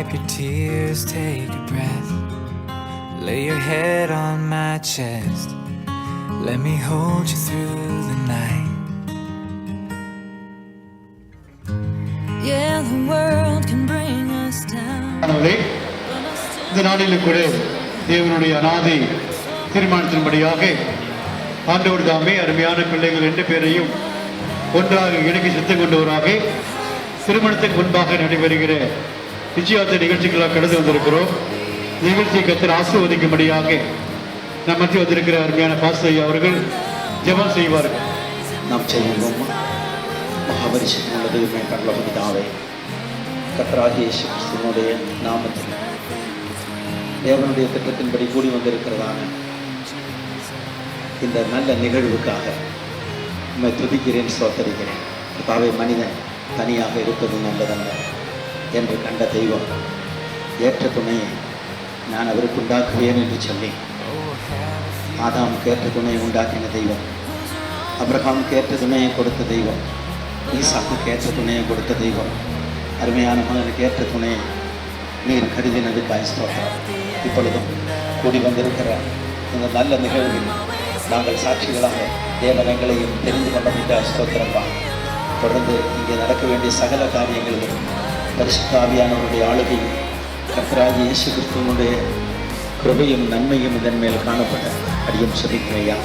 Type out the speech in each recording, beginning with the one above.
wipe your tears, take a breath. Lay your head on my chest. Let me hold you through the night. Yeah, the world can bring us down. இந்த நாளில் கூட தேவனுடைய அநாதை தீர்மானத்தின்படியாக ஆண்டவர் தாமே அருமையான பிள்ளைகள் 2 பேரையும் ஒன்றாக இணைக்கி சித்தம் கொண்டவராக திருமணத்துக்கு முன்பாக நடைபெறுகிற நிச்சயார்த்த நிகழ்ச்சிகளாக கடந்து வந்திருக்கிறோம். நிகழ்ச்சியை கர்த்தர் ஆசீர்வதிக்கும்படியாக நம் மத்தியில் வந்திருக்கிற அருமையான பாஸ்டர் அவர்கள் ஜெபம் செய்வார்கள். நாம் செய்வோம். மகாபரிசுத்தமுள்ள தெய்வமே, பரலோக பிதாவே, கர்த்தராகிய இயேசு கிறிஸ்துவினுடைய நாமத்தில் தேவனுடைய திட்டத்தின்படி கூடி வந்திருக்கிறதான இந்த நல்ல நிகழ்வுக்காக உம்மை துதிக்கிறேன், ஸ்தோத்தரிக்கிறேன். கர்த்தாவே, மனிதன் தனியாக இருப்பது நல்லதல்ல என்று கண்ட தெய்வம் ஏற்ற துணையை நான் அவருக்கு உண்டாக்குவேன் என்று சொல்லி ஆதாமுக்கு ஏற்ற துணையை உண்டாக்கின தெய்வம், அபிரகாமுக்கு ஏற்ற துணையை கொடுத்த தெய்வம், ஈசாக்குக்கு ஏற்ற துணையை கொடுத்த தெய்வம், அருமையான மகனுக்கு ஏற்ற துணையை நீர் கருதினதுக்காய் ஸ்தோத்திரம். இப்பொழுதும் கூடி வந்திருக்கிற இந்த நல்ல நிகழ்வில் நாங்கள் சாட்சிகளாக தேவனங்களையும் தெரிந்து கொண்டமைக்காய் ஸ்தோத்திரப்பா. தொடர்ந்து இங்கே நடக்க வேண்டிய சகல காரியங்களிலும் பரிசுத்த ஆவியானவருடைய ஆளுகையும் கர்த்தராகிய இயேசு கிறிஸ்துவினுடைய கிருபையும் நன்மையும் இதன் மேல் காணப்பட்ட அடியும் சொல்லிக்கிறையா.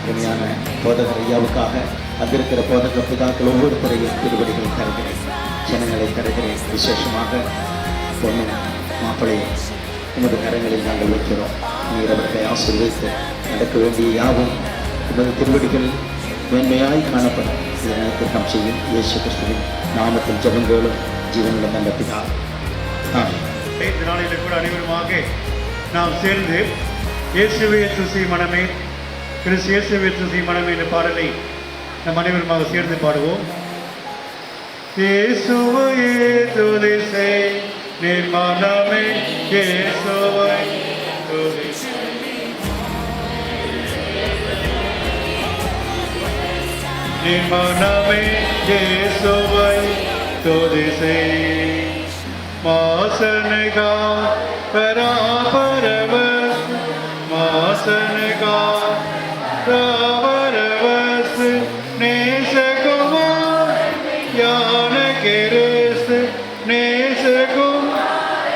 அருமையான போதகர் ஐயாவுக்காக அங்கிருக்கிற போதக பிதாக்கள் ஒவ்வொருத்தரையும் திருவடிகளை தருகிறேன், ஜனங்களை தருகிறேன். விசேஷமாக பொண்ணு மாப்பிள்ளையை உமது கரங்களில் நாங்கள் வைக்கிறோம். நீர் அவர்களை ஆசீர்வதித்து நடக்க வேண்டிய யாவும் உமது திருவடிகள் மேன்மையாய் காணப்படும் இதனை திட்டம் செய்யும் இயேசு கிறிஸ்துவின் நாமத்தில் ஜெபங்களும் ஜீவனுள்ள நல்ல பிதா. இந்த நாளில் கூட அனைவருமாக நாம் சேர்ந்து இயேசுவே துதி மனமே, கிறிஸ்து இயேசுவே துதி மனமே என்ற பாடலை நம் அனைவருமாக சேர்ந்து பாடுவோம். இயேசுவே துதி செய் நின் மனமே, இயேசுவை துதி செய் நின் மனமே, இயேசுவை துதி செய். मासन का परापरवस, मासन का परापरवस, नेस कुमार ज्ञान के रस, नेस कुमार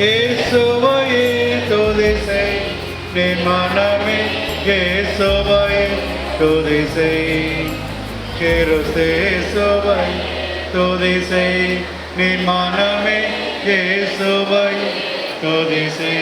येसुवे तो दिसे निर्माण में, येसुवे तो दिसे केरोसे सुवे तो दिसे निर्माण में, येसुवे तो दिसे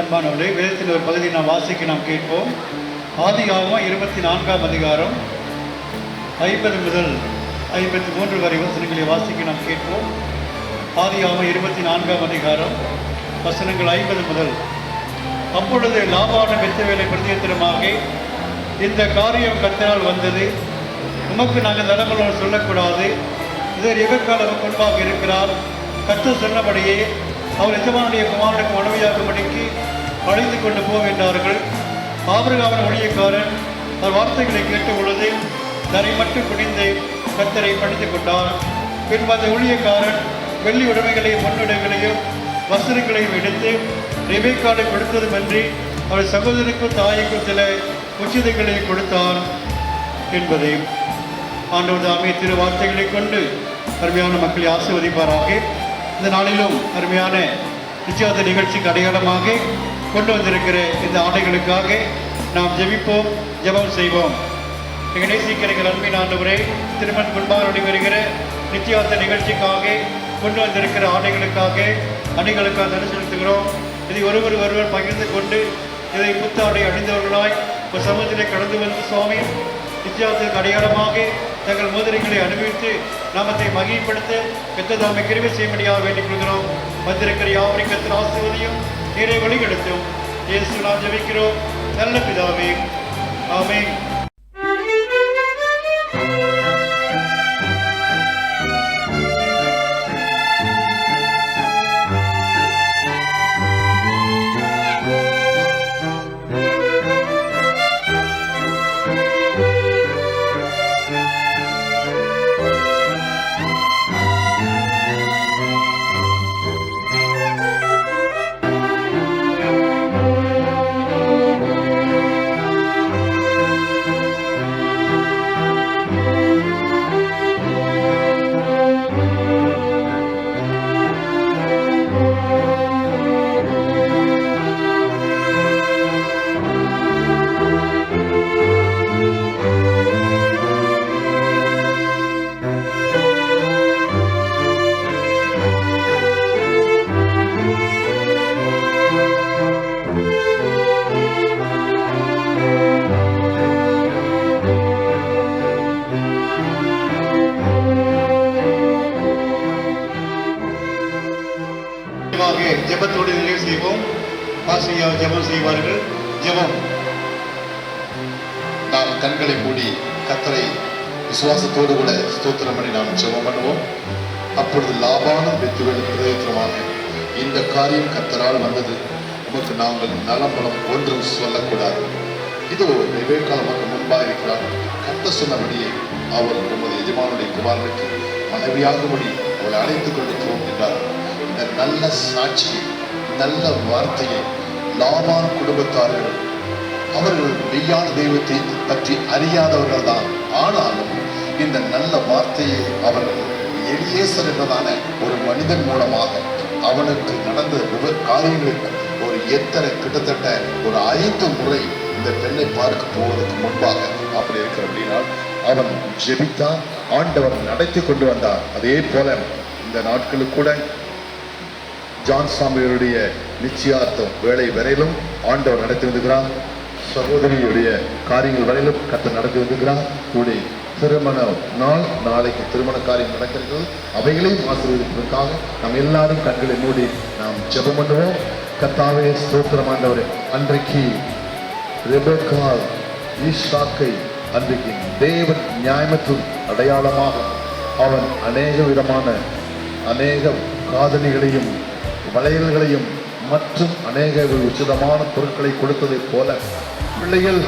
அன்பானவர்களே, வேதத்தின் ஒரு பகுதியை நாம் வாசிக்க நாம் கேட்போம். ஆதியாகமம் 24ஆம் அதிகாரம் 50 முதல் 53 வரை வசனங்களை வாசிக்க நாம் கேட்போம். ஆதியாகமம் 24ஆம் அதிகாரம் வசனங்கள் 50 முதல். அப்பொழுது லாபானும் பெத்துவேலை பிரதித்திரமாக, இந்த காரியம் கர்த்தரால் வந்தது, உமக்கு நாங்கள் நலங்களோடு சொல்லக்கூடாது, இதர் எவர்காலம் முன்பாக இருக்கிறார், கர்த்தர் சொன்னபடியே அவர் எஜமானுடைய குமாரனுக்கு மனைவியாகும்படிக்கு அழைத்து கொண்டு போகின்றார்கள். ஆபிரகாமின் ஊழியக்காரன் அவர் வார்த்தைகளை கேட்ட பொழுது தரை மட்டும் குனிந்து கர்த்தரை பணித்துக் கொண்டார். பின்பு அந்த ஊழியக்காரன் வெள்ளி உடைமைகளையும் பொன்னுடைகளையும் வஸ்திரங்களையும் எடுத்து ரெபெக்காளை கொடுத்ததுமன்றி அவர் சகோதரனுக்கும் தாய்க்கும் சில உச்சிதங்களை கொடுத்தார் என்பதை ஆண்டவர் தாமே திரு வார்த்தைகளை கொண்டு அருமையான மக்களை ஆசீர்வதிப்பாராக. இந்த நாளிலும் அருமையான நிச்சயார்த்த நிகழ்ச்சிக்கு அடையாளமாக கொண்டு வந்திருக்கிற இந்த ஆடைகளுக்காக நாம் ஜெபிப்போம், ஜெபம் செய்வோம். எங்கள் நேசிக்கிறீர்கள் அன்பின் ஆண்டவரே, திருமண முன்பாக நடைபெறுகிற நிச்சயார்த்த நிகழ்ச்சிக்காக கொண்டு வந்திருக்கிற ஆடைகளுக்காக அணிகளுக்காக நன்றி செலுத்துகிறோம். இதை ஒருவர் பகிர்ந்து கொண்டு இதை புத்தாடை அணிந்தவர்களாய் ஒரு சமூகத்திலே கடந்து வந்து சுவாமி நிச்சயத்துக்கு அடையாளமாக தங்கள் மோதிரங்களை அனுபவித்து நாமத்தை மகிமைப்படுத்த பெத்ததாமை கிருபை செய்யும்படியாக வேண்டிக் கொள்கிறோம். வந்திருக்கிற யாவரையும் கர்த்தர் ஆசீர்வதியும் நீரை வழிநடத்தும். இயேசு நாம் ஜெபிக்கிறோம் நல்ல பிதாவே, ஆமென். ஜெபத்தோடு நிறைவு செய்வோம். பாசியா ஜெபம் செய்வார்கள். ஜெபம். நாம் கண்களை மூடி கர்த்தரை விசுவாசத்தோடு கூட ஸ்தோத்திரம் பண்ணி நாம் ஜெபம் பண்ணுவோம். அப்பொழுது லாபானும் பெத்துவேலும் பிரயோஜனமாக இந்த காரியம் கர்த்தரால் வந்தது, உமக்கு நாங்கள் நலம் பலம் ஒன்றும் சொல்லக்கூடாது. இதோ வெவ்வேறு முன்பாக இருக்கிறார். கர்த்தர் சொன்னபடியே அவர் உமது எஜமானுடைய குமாரனுக்கு மனைவியாகும்படி அவளை அழைத்துக் கொண்டிருக்கிறோம் என்றார். இந்த நல்ல சாட்சியை, நல்ல வார்த்தையை லாபான் குடும்பத்தார்கள் அவர்கள் மெய்யான தெய்வத்தை பற்றி அறியாதவர்கள் தான். ஆனாலும் இந்த நல்ல வார்த்தையை அவர்கள் எலியேசர் என்றதான ஒரு மனிதன் மூலமாக அவனுக்கு நடந்த காரியங்களுக்கு ஒரு எத்தனை கிட்டத்தட்ட ஒரு 5 முறை இந்த பெண்ணை பார்க்க போவதற்கு முன்பாக அப்படி இருக்கிற அப்படின்னா அவன் ஜெபித்தான், ஆண்டவர் நடத்தி கொண்டு வந்தார். அதே போல இந்த நாட்களுக்கு கூட ஜான் சாமியுடைய நிச்சயார்த்தம் வேலை வரையிலும் ஆண்டவர் நடத்தி வந்திருக்கிறார். சகோதரியுடைய காரியங்கள் வரையிலும் கர்த்தர் நடத்தி வந்திருக்கிறார். கூடி திருமண நாள் நாளைக்கு திருமண காரியம் நடக்கிறது. அவைகளையும் ஆசீர்வதிப்பதற்காக நாம் எல்லாரும் கண்களை மூடி நாம் ஜெபம் பண்ணுவோம். கர்த்தாவே ஸ்தோத்திரம் ஆண்டவரே, அன்றைக்கு ரெபெக்கா ஈசாக்கை அன்றைக்கு தேவன் நியாயத்தின் அடையாளமாக அவன் அநேக விதமான அநேக காதணிகளையும் வளையல்களையும் மற்றும் அநேக உச்சிதமான பொருட்களை கொடுத்ததைப் போல பிள்ளைகள்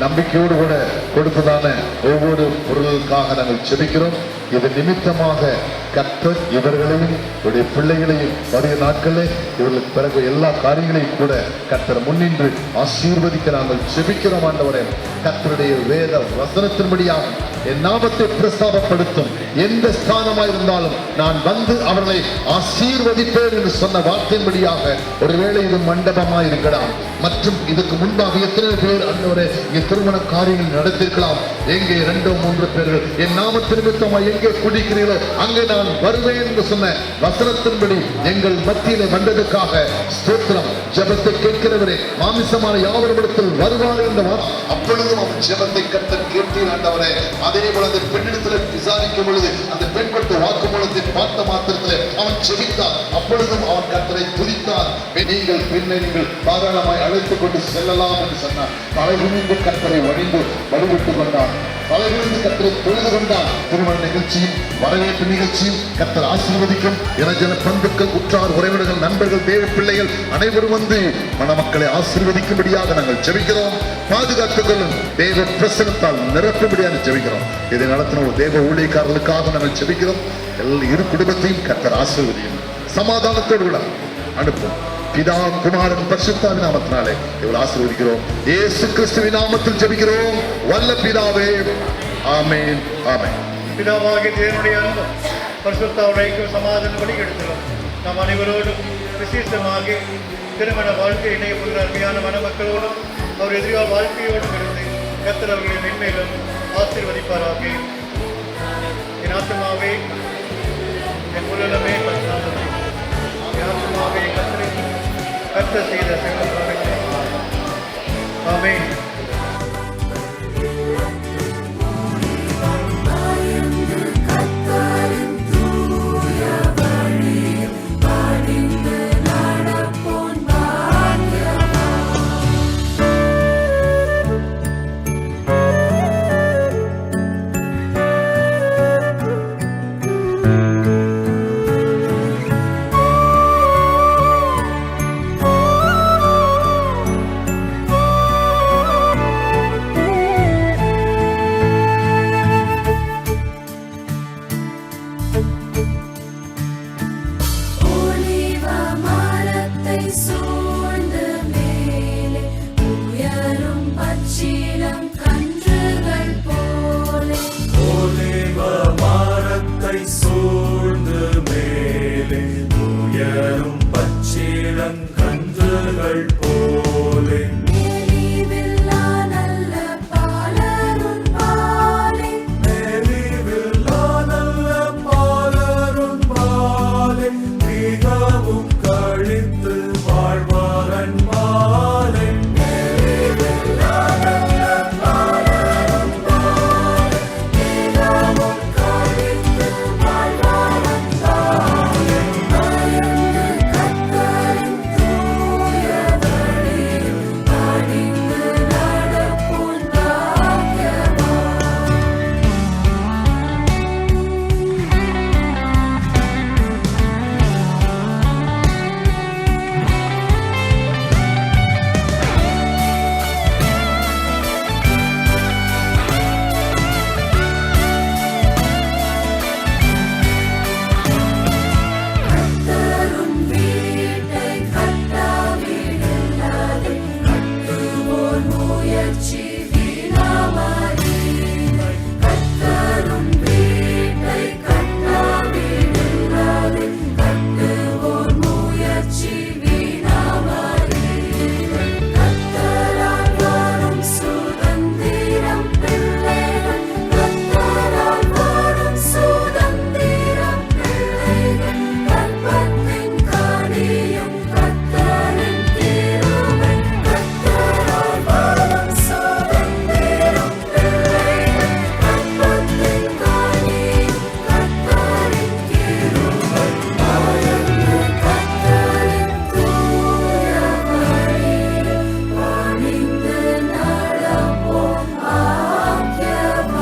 நம்பிக்கையோடு கூட கொடுத்ததான ஒவ்வொரு பொருளுக்காக நாங்கள் செபிக்கிறோம். இது நிமித்தமாக கர்த்தர் இவர்களையும் இவருடைய பிள்ளைகளையும் வருகிற நாட்களில் இவர்களுக்கு பிறகு எல்லா காரியங்களையும் கூட கர்த்தர் முன்னின்று ஆசீர்வதிக்க நாங்கள் செபிக்கிறோம். ஆண்டவரே, கர்த்தருடைய வேத வசனத்தின்படியாக என் நாமத்தை பிரஸ்தாபப்படுத்தும் எந்த ஸ்தானமாய் இருந்தாலும் நான் வந்து அவர்களை ஆசீர்வதிப்பேன் என்று சொன்ன வார்த்தையின்படியாக ஒருவேளை இது மண்டபமாய் இருக்கலாம் மற்றும் இதுக்கு முன்பாக எத்தனை பேர் ஆண்டவரே இங்கே திருமண காரியங்கள் நடத்திருக்கலாம். எங்கே 2-3 பேர்கள் என் நாமத்து நிமித்தமாய் எங்கே குடிக்கிறீர்களோ அங்கே நான் வருவேன் என்று சொன்ன வசனத்தின்படி எங்கள் மத்தியிலே வந்ததுக்காக ஸ்தோத்திரம். ஜெபத்தை கேட்கிறவரே, மாமிசமான யாவரிடத்தில் வருவார் என்ற அப்பொழுதும் அவன் ஜெபத்தை கர்த்தர் கேட்டீர் ஆண்டவரே. அதே போல அந்த பெண்ணிடத்தில் விசாரிக்கும் பொழுது அந்த பெண் கொடுத்த வாக்குமூலத்தை பார்த்த மாத்திரத்திலே அவன் ஜெபித்தார். அப்பொழுதும் அவன் கர்த்தரை துதித்தார். நீங்கள் பெண்ணை நீங்கள் தாராளமாய் அழைத்துக் கொண்டு செல்லலாம் என்று சொன்னார். தலைகுனிந்து கர்த்தரை வணிந்து வழிபட்டுக் கொண்டார். தலைகுனிந்து கர்த்தரை தொழுது கொண்டார். திருமண நிகழ்ச்சியும் வரவேற்பு நிகழ்ச்சியும் கர்த்தர் ஆசீர்வதிக்கும். இளஞ்சன பந்துக்கள், உற்றார் உறவினர்கள், நண்பர்கள், தேவ பிள்ளைகள் அனைவரும் வந்து மணமக்களை ஆசீர்வதிக்கும்படியாக நாங்கள் ஜெபிக்கிறோம். பாதுகாத்துக்கொள்ளும் தேவ பிரசனத்தால் நிரப்பும்படியாக ஜெபிக்கிறோம். இதை நடத்தின ஒரு தேவ ஊழியக்காரர்களுக்காக நாங்கள் ஜெபிக்கிறோம். இரு குடும்பத்தையும் கர்த்தர் ஆசீர்வதியும் சமாதானத்தோடு கூட அனுப்பும். பிதா, குமாரன், பரிசுத்தாவின் நாமத்தினாலே இவர்கள் ஆசீர்வதிக்கிறோம். இயேசு கிறிஸ்துவின் நாமத்தில் ஜெபிக்கிறோம் வல்ல பிதாவே, ஆமென், ஆமென். பிதாவாகிய தேவனுடைய அன்பும் பரிசுத்தாவுடைய சமாதானம் வழிகெடுக்கிறோம். நாம் அனைவரோடும் விசேஷமாக திருமண வாழ்க்கை இணையப்படுகிற அருமையான மணமக்களோடும் அவர் எதிர்கால வாழ்க்கையோடும் இருந்து கர்த்தர் அவர்களை மென்மேலும் ஆசீர்வதிப்பாராக. என் ஆத்துமாவே, என் உலகமே பரிசுத்தமே, என் ஆத்துமாவே கர்த்தர் செய்த செயல்களை ஆமென். இளங்கன்றுகள் போலே மெலிவில்லா நல்ல பாலருன் பாலே மெலிவில்லா நல்ல பாலருன் பாலே மிகவும் கழித்து வாழ்வாரன் மாலை மெலிவில்லா நல்ல பாலருன் பாலே மிகவும் கழித்து வாழ்வாரன் பாலே பயந்து கர்த்தரின் தூய வழியில் பணிந்து நடப்போன் பாக்கியவான். கர்த்தருன் வீட்டை கட்டாவிடில்லாதே கட்டுவோர் முயற்சி வீணாமறியீர்கள். கர்த்தருன் வீட்டை கட்டாவிடில்லாதே கட்டுவோர் முயற்சி வீணாமறியீர்கள். கர்த்தரால் வரும் சுதந்திரம் பிள்ளைகள் கர்த்தரால் வரும் சுதந்திரம் பிள்ளைகள் கற்பத்தின் கனியும் கர்த்தரின் கிருபை கர்த்தரால் வரும் சுதந்திரம் பிள்ளைகள் கற்பத்தின் கனியும் கர்த்தரின் கிருபை பயந்து கர்த்தரின் தூய வழியில் பணிந்து நடப்போம் பாக்கியவான்.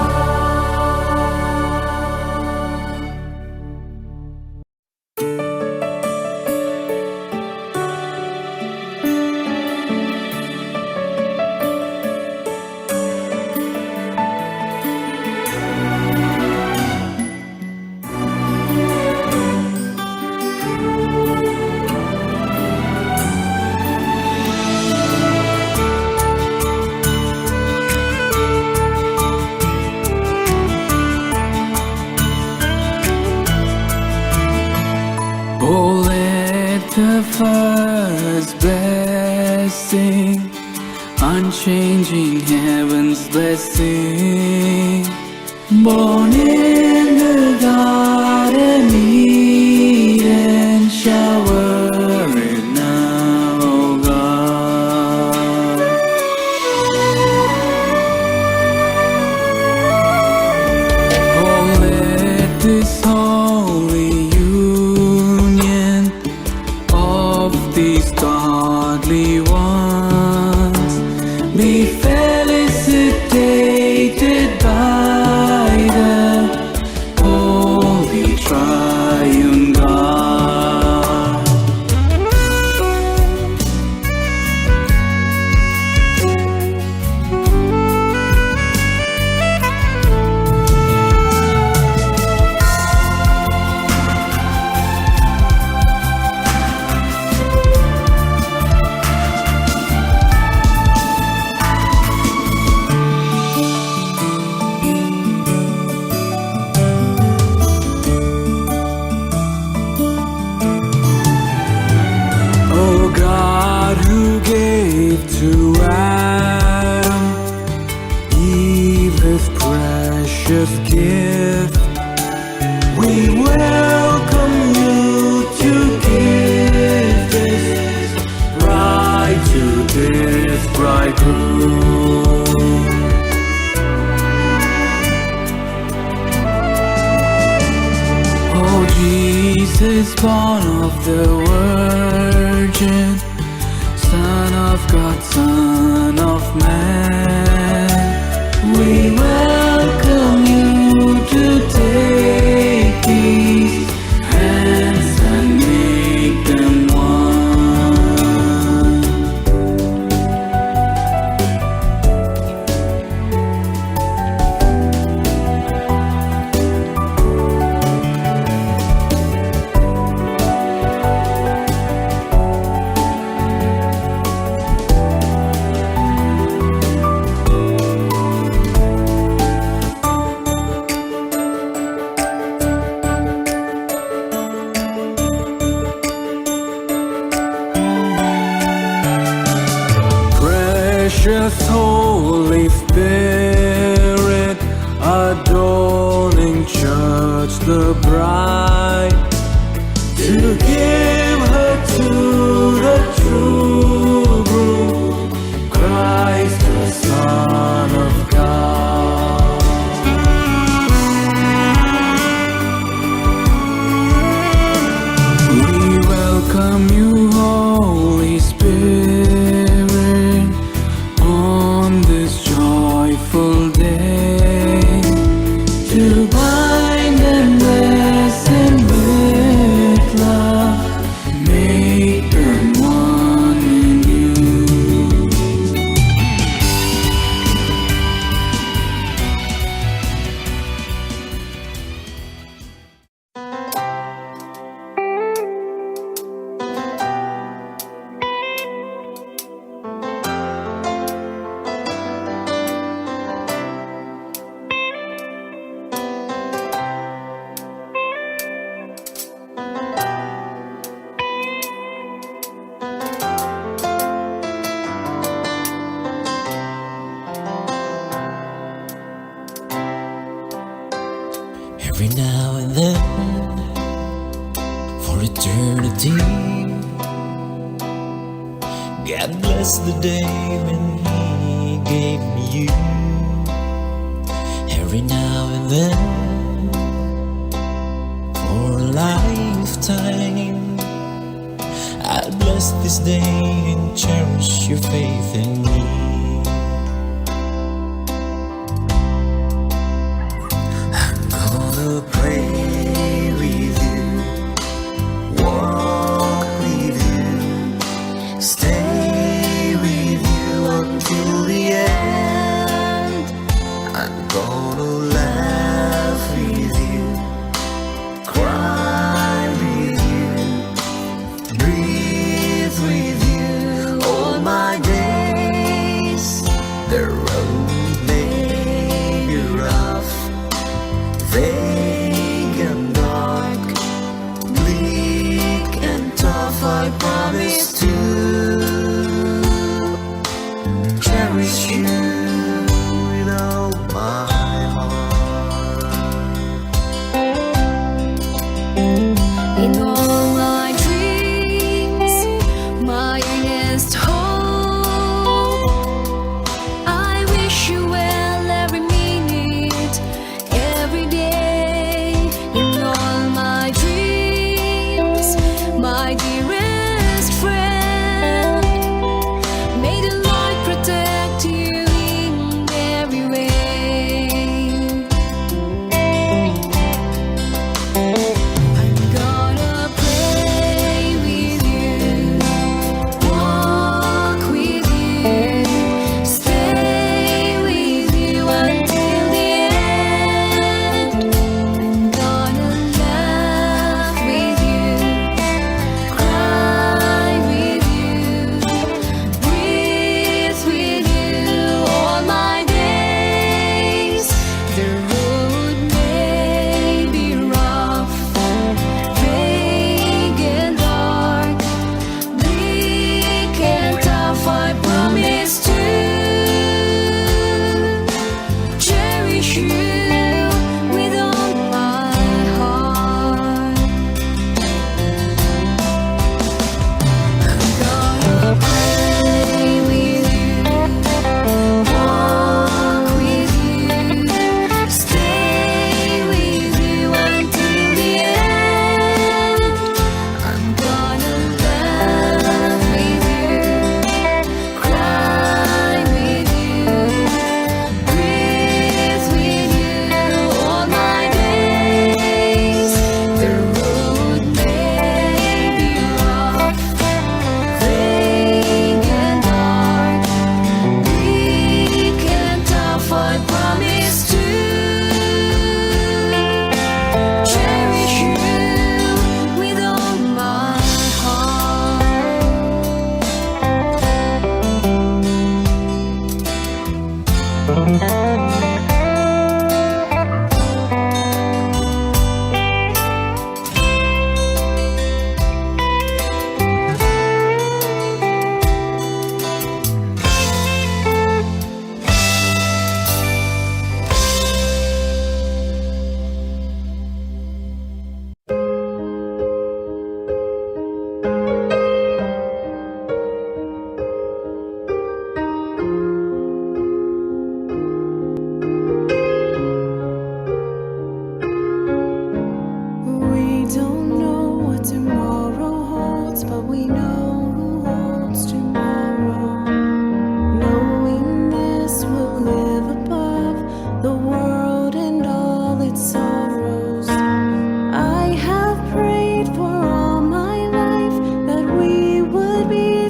Oh, let the first blessing, unchanging heaven's blessing, born in the garden Eden, shower it now, oh God. Oh, let this holy union of these godly ones be felicitated by the Holy Triune God. Oh God, who gave to Adam Eve's precious gift, we welcome you to give this bride to this bridegroom. Oh Jesus, born of the Virgin, Son of God, Son of Man, we welcome you to take these hands and make them one. Precious Holy Spirit, adorning church the bride, to give her to the true groom, Christ the Son of God. We welcome you, Holy Spirit, on this joyful day, to bind and bless and with love make them one in you. Every now and then, for eternity, God bless the day when He gave me you. Every now and then, for a lifetime, I'll bless this day and cherish your faith in me. Gonna pray with you, walk with you, stay with you until the end. I'm gonna laugh with you, cry with you, breathe with you all my days. The road may be rough, vague and dark, bleak and tough. I promise to cherish you with all my heart. In all my dreams, my earnest hope, I wish you well every minute, every day. In all my dreams, my dearest friend,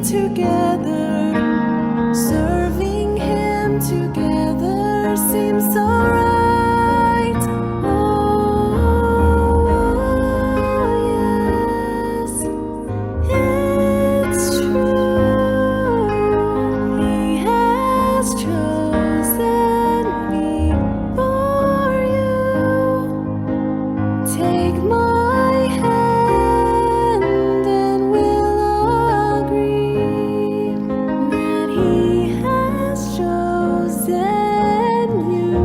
together, serving Him together seems so right. Oh, yes, it's true. He has chosen me for you. Take my hand and we'll agree that He has chosen you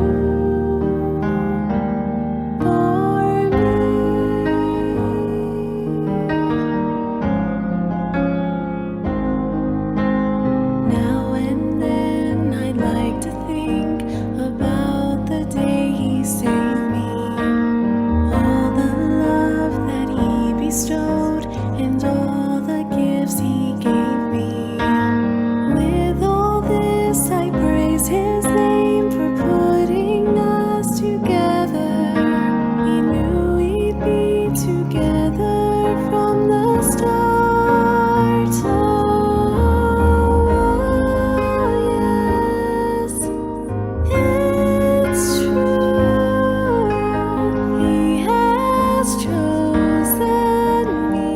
for me. Now and then I'd like to think about the day He saved me, all the love that He bestowed, and all the gifts He gave me. With all this, I praise His name for putting us together. He knew we'd be together from the start. Oh, yes, it's true. He has chosen me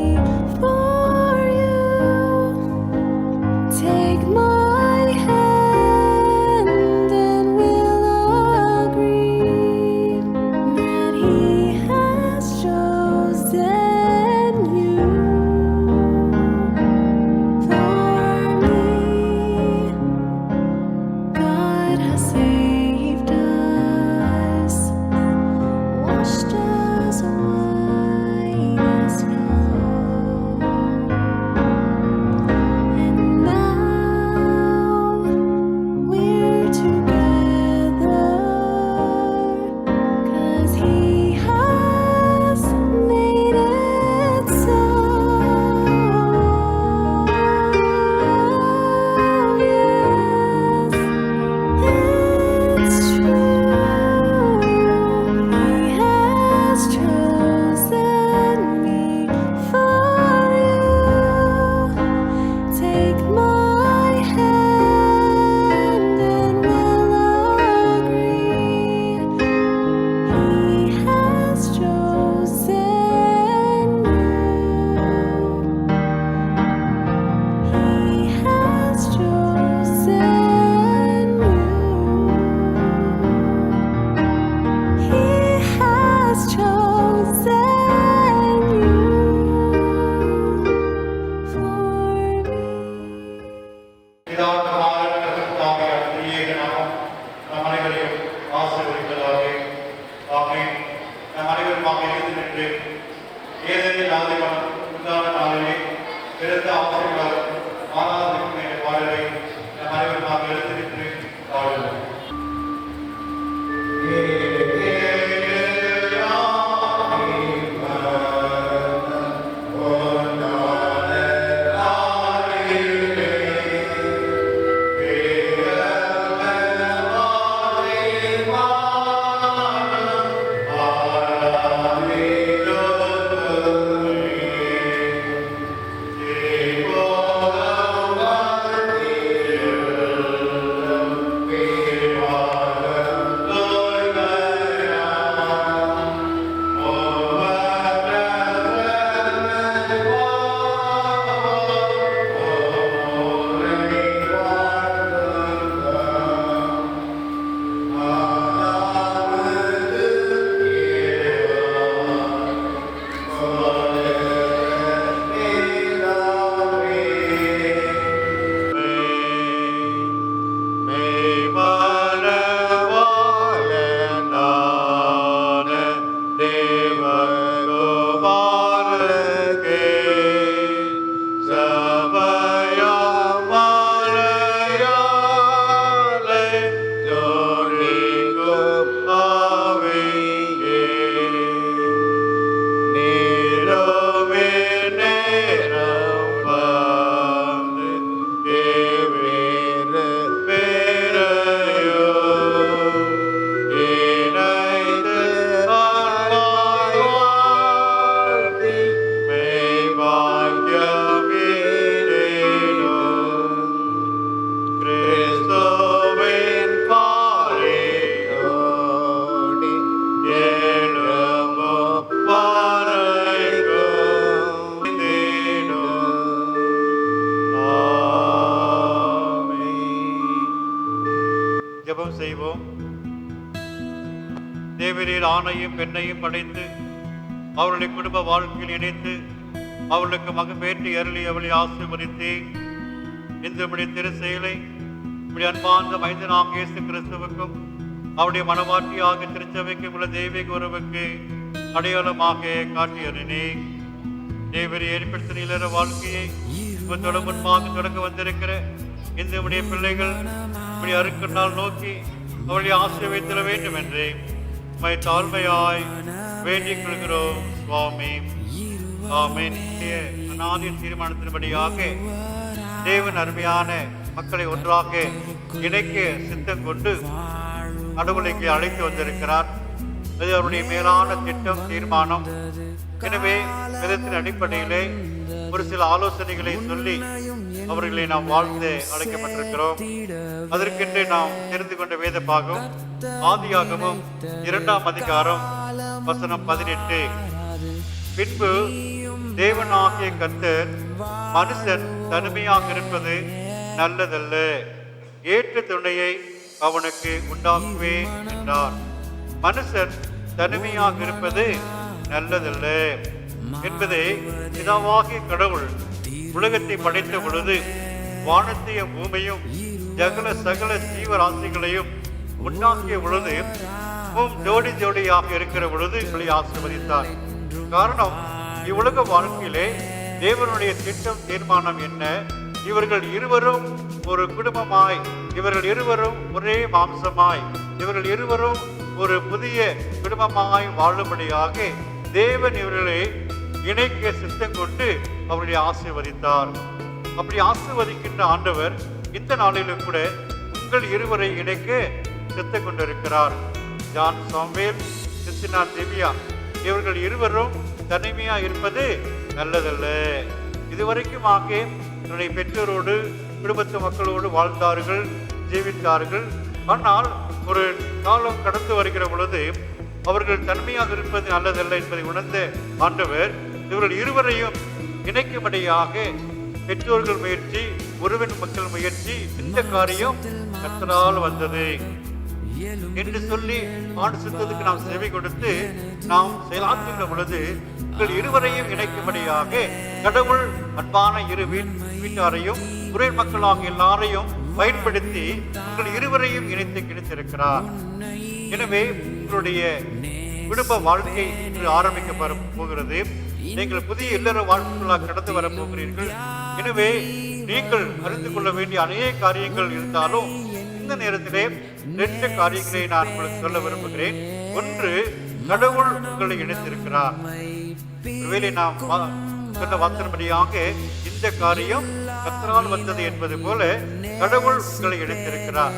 for you. Take my hand and we'll agree that He has chosen you for me. God has saved us, washed us white as snow, and now we're together 'cause He has made it so. Yes, it's true. He has chosen me for you. Take my hand and we'll agree. He has chosen you. He has chosen you. He has chosen you for me. பிதா, குமாரன், பரிசுத்தாவியார் திரியேக நாமம் நம் அனைவரையும் ஆசீர்வதிப்பதாக. ஆமென். நம் அனைவருமாக எழுந்து நின்று ஏதேனில் ஆதிவனம் உண்டான நாளிலே பிறந்த ஆசீர்வாதம் ஆராதனைக்கும் என்ற பாடலை நம் அனைவருமாக எழுந்து நின்று பாடுவோம். Amen. ஜெபம் செய்வோம். தேவரீர் ஆணையும் பெண்ணையும் படைத்து அவருடைய குடும்ப வாழ்க்கையில் இணைத்து அவர்களுக்கு மகப்பேற்றி அருளி அவளை ஆசீர்வதித்து இந்த திரு செயலை அன்பார்ந்த மைந்தனாக இயேசு கிறிஸ்துவுக்கும் அவருடைய மனவாட்டியாக திருச்சபைக்கும் உள்ள தெய்வீக உறவுக்கு அடையாளமாக காட்டியறினே. தேவரை ஏற்படுத்தின இல்லற வாழ்க்கையை முன்பாக தொடங்க வந்திருக்கிற இந்த பிள்ளைகள் அருக்கண்ணால் நோக்கி அவளை ஆசீர்வதித்திட வேண்டும் என்று தாழ்மையாய் வேண்டிக் கொள்கிறோம் சுவாமி. ஆமென். அநாதி தீர்மானத்தின்படியாக தேவன் அருமையான மக்களை ஒன்றாக இணைக்க சித்தம் கொண்டு கடவுளுக்கு அழைத்து வந்திருக்கிறார். அது அவருடைய மேலான திட்டம், தீர்மானம். எனவே விதத்தின் அடிப்படையிலே ஒரு சில ஆலோசனைகளை சொல்லி அவர்களை நாம் வாழ்ந்து அழைக்கப்பட்டிருக்கிறோம். அதற்கென்று நாம் தெரிந்து கொண்ட வேத பாகம் ஆதியாகமம் 2ஆம் அதிகாரம் வசனம் 18. பின்பு தேவனாகிய கர்த்தர் மனுஷன் தனிமையாக இருப்பது நல்லதல்ல, ஏற்ற துணையை அவனுக்கு உண்டாக்குவேன் என்றார். மனுஷன் தனிமையாக இருப்பது நல்லதல்ல என்பதை பிதாவாகிய கடவுள் உலகத்தை படைத்த பொழுது வானத்தையும் பூமியும் சகல ஜீவராசிகளையும் உண்டாக்கிய பொழுது ஜோடி ஜோடியாக இருக்கிற பொழுது இவளை ஆசீர்வதித்தார். காரணம், இவ்வுலக வாழ்க்கையிலே தேவனுடைய திட்டம், தீர்மானம் என்ன? இவர்கள் இருவரும் ஒரு குடும்பமாய், இவர்கள் இருவரும் ஒரே மாம்சமாய், இவர்கள் இருவரும் ஒரு புதிய குடும்பமாய் வாழும்படியாக தேவன் இவர்களை இணைக்க சித்தம் கொண்டு அவர்களை ஆசீர்வதித்தார். அப்படி ஆசீர்வதிக்கின்ற ஆண்டவர் இந்த நாளிலும் கூட உங்கள் இருவரை இணைக்க சித்தம் கொண்டிருக்கிறார். ஜான் சாமுவேல், கிறிஸ்டினா திவ்யா இவர்கள் இருவரும் தனிமையா இருப்பது நல்லதல்ல. இதுவரைக்குமாக என்னுடைய பெற்றோரோடு குடும்பத்து மக்களோடு வாழ்ந்தார்கள், ஜீவித்தார்கள். ஆனால் ஒரு காலம் கடந்து வருகிற பொழுது அவர்கள் தனிமையாக இருப்பது நல்லதல்ல என்பதை உணர்ந்த ஆண்டவர் இவர்கள் இருவரையும் இணைக்கும்படியாக பெற்றோர்கள் முயற்சி, உறவின் மக்கள் முயற்சி, இந்த காரியம் கர்த்தரால் வந்தது என்று சொல்லி ஆண்டு சித்தத்துக்கு நாம் சேவை கொடுத்து நாம் செயலாற்றுகிற பொழுது உங்கள் இருவரையும் இணைக்கும்படியாக கடவுள் அன்பான இரு வீட்டாரையும் உரை மக்களாக எல்லாரையும் பயன்படுத்தி உங்கள் இருவரையும் இணைத்து கிடைத்திருக்கிறார். எனவே உங்களுடைய குடும்ப வாழ்க்கை இன்று ஆரம்பிக்க போகிறது. நீங்கள் புதிய இல்லற வாழ்க்கைகளாக கடந்து வர போகிறீர்கள். எனவே நீங்கள் அறிந்து கொள்ள வேண்டிய அநேக காரியங்கள் இருந்தாலும் இந்த நேரத்திலே 2 காரியங்களை நான் உங்களுக்கு சொல்ல விரும்புகிறேன். ஒன்று, கடவுள் உங்களை இணைத்திருக்கிறார். ஒருவேளை நாம் சொன்ன வார்த்தைப்படியாக இந்த காரியம் கர்த்தரால் வந்தது என்பது போல கடவுள் உங்களை இணைத்திருக்கிறார்.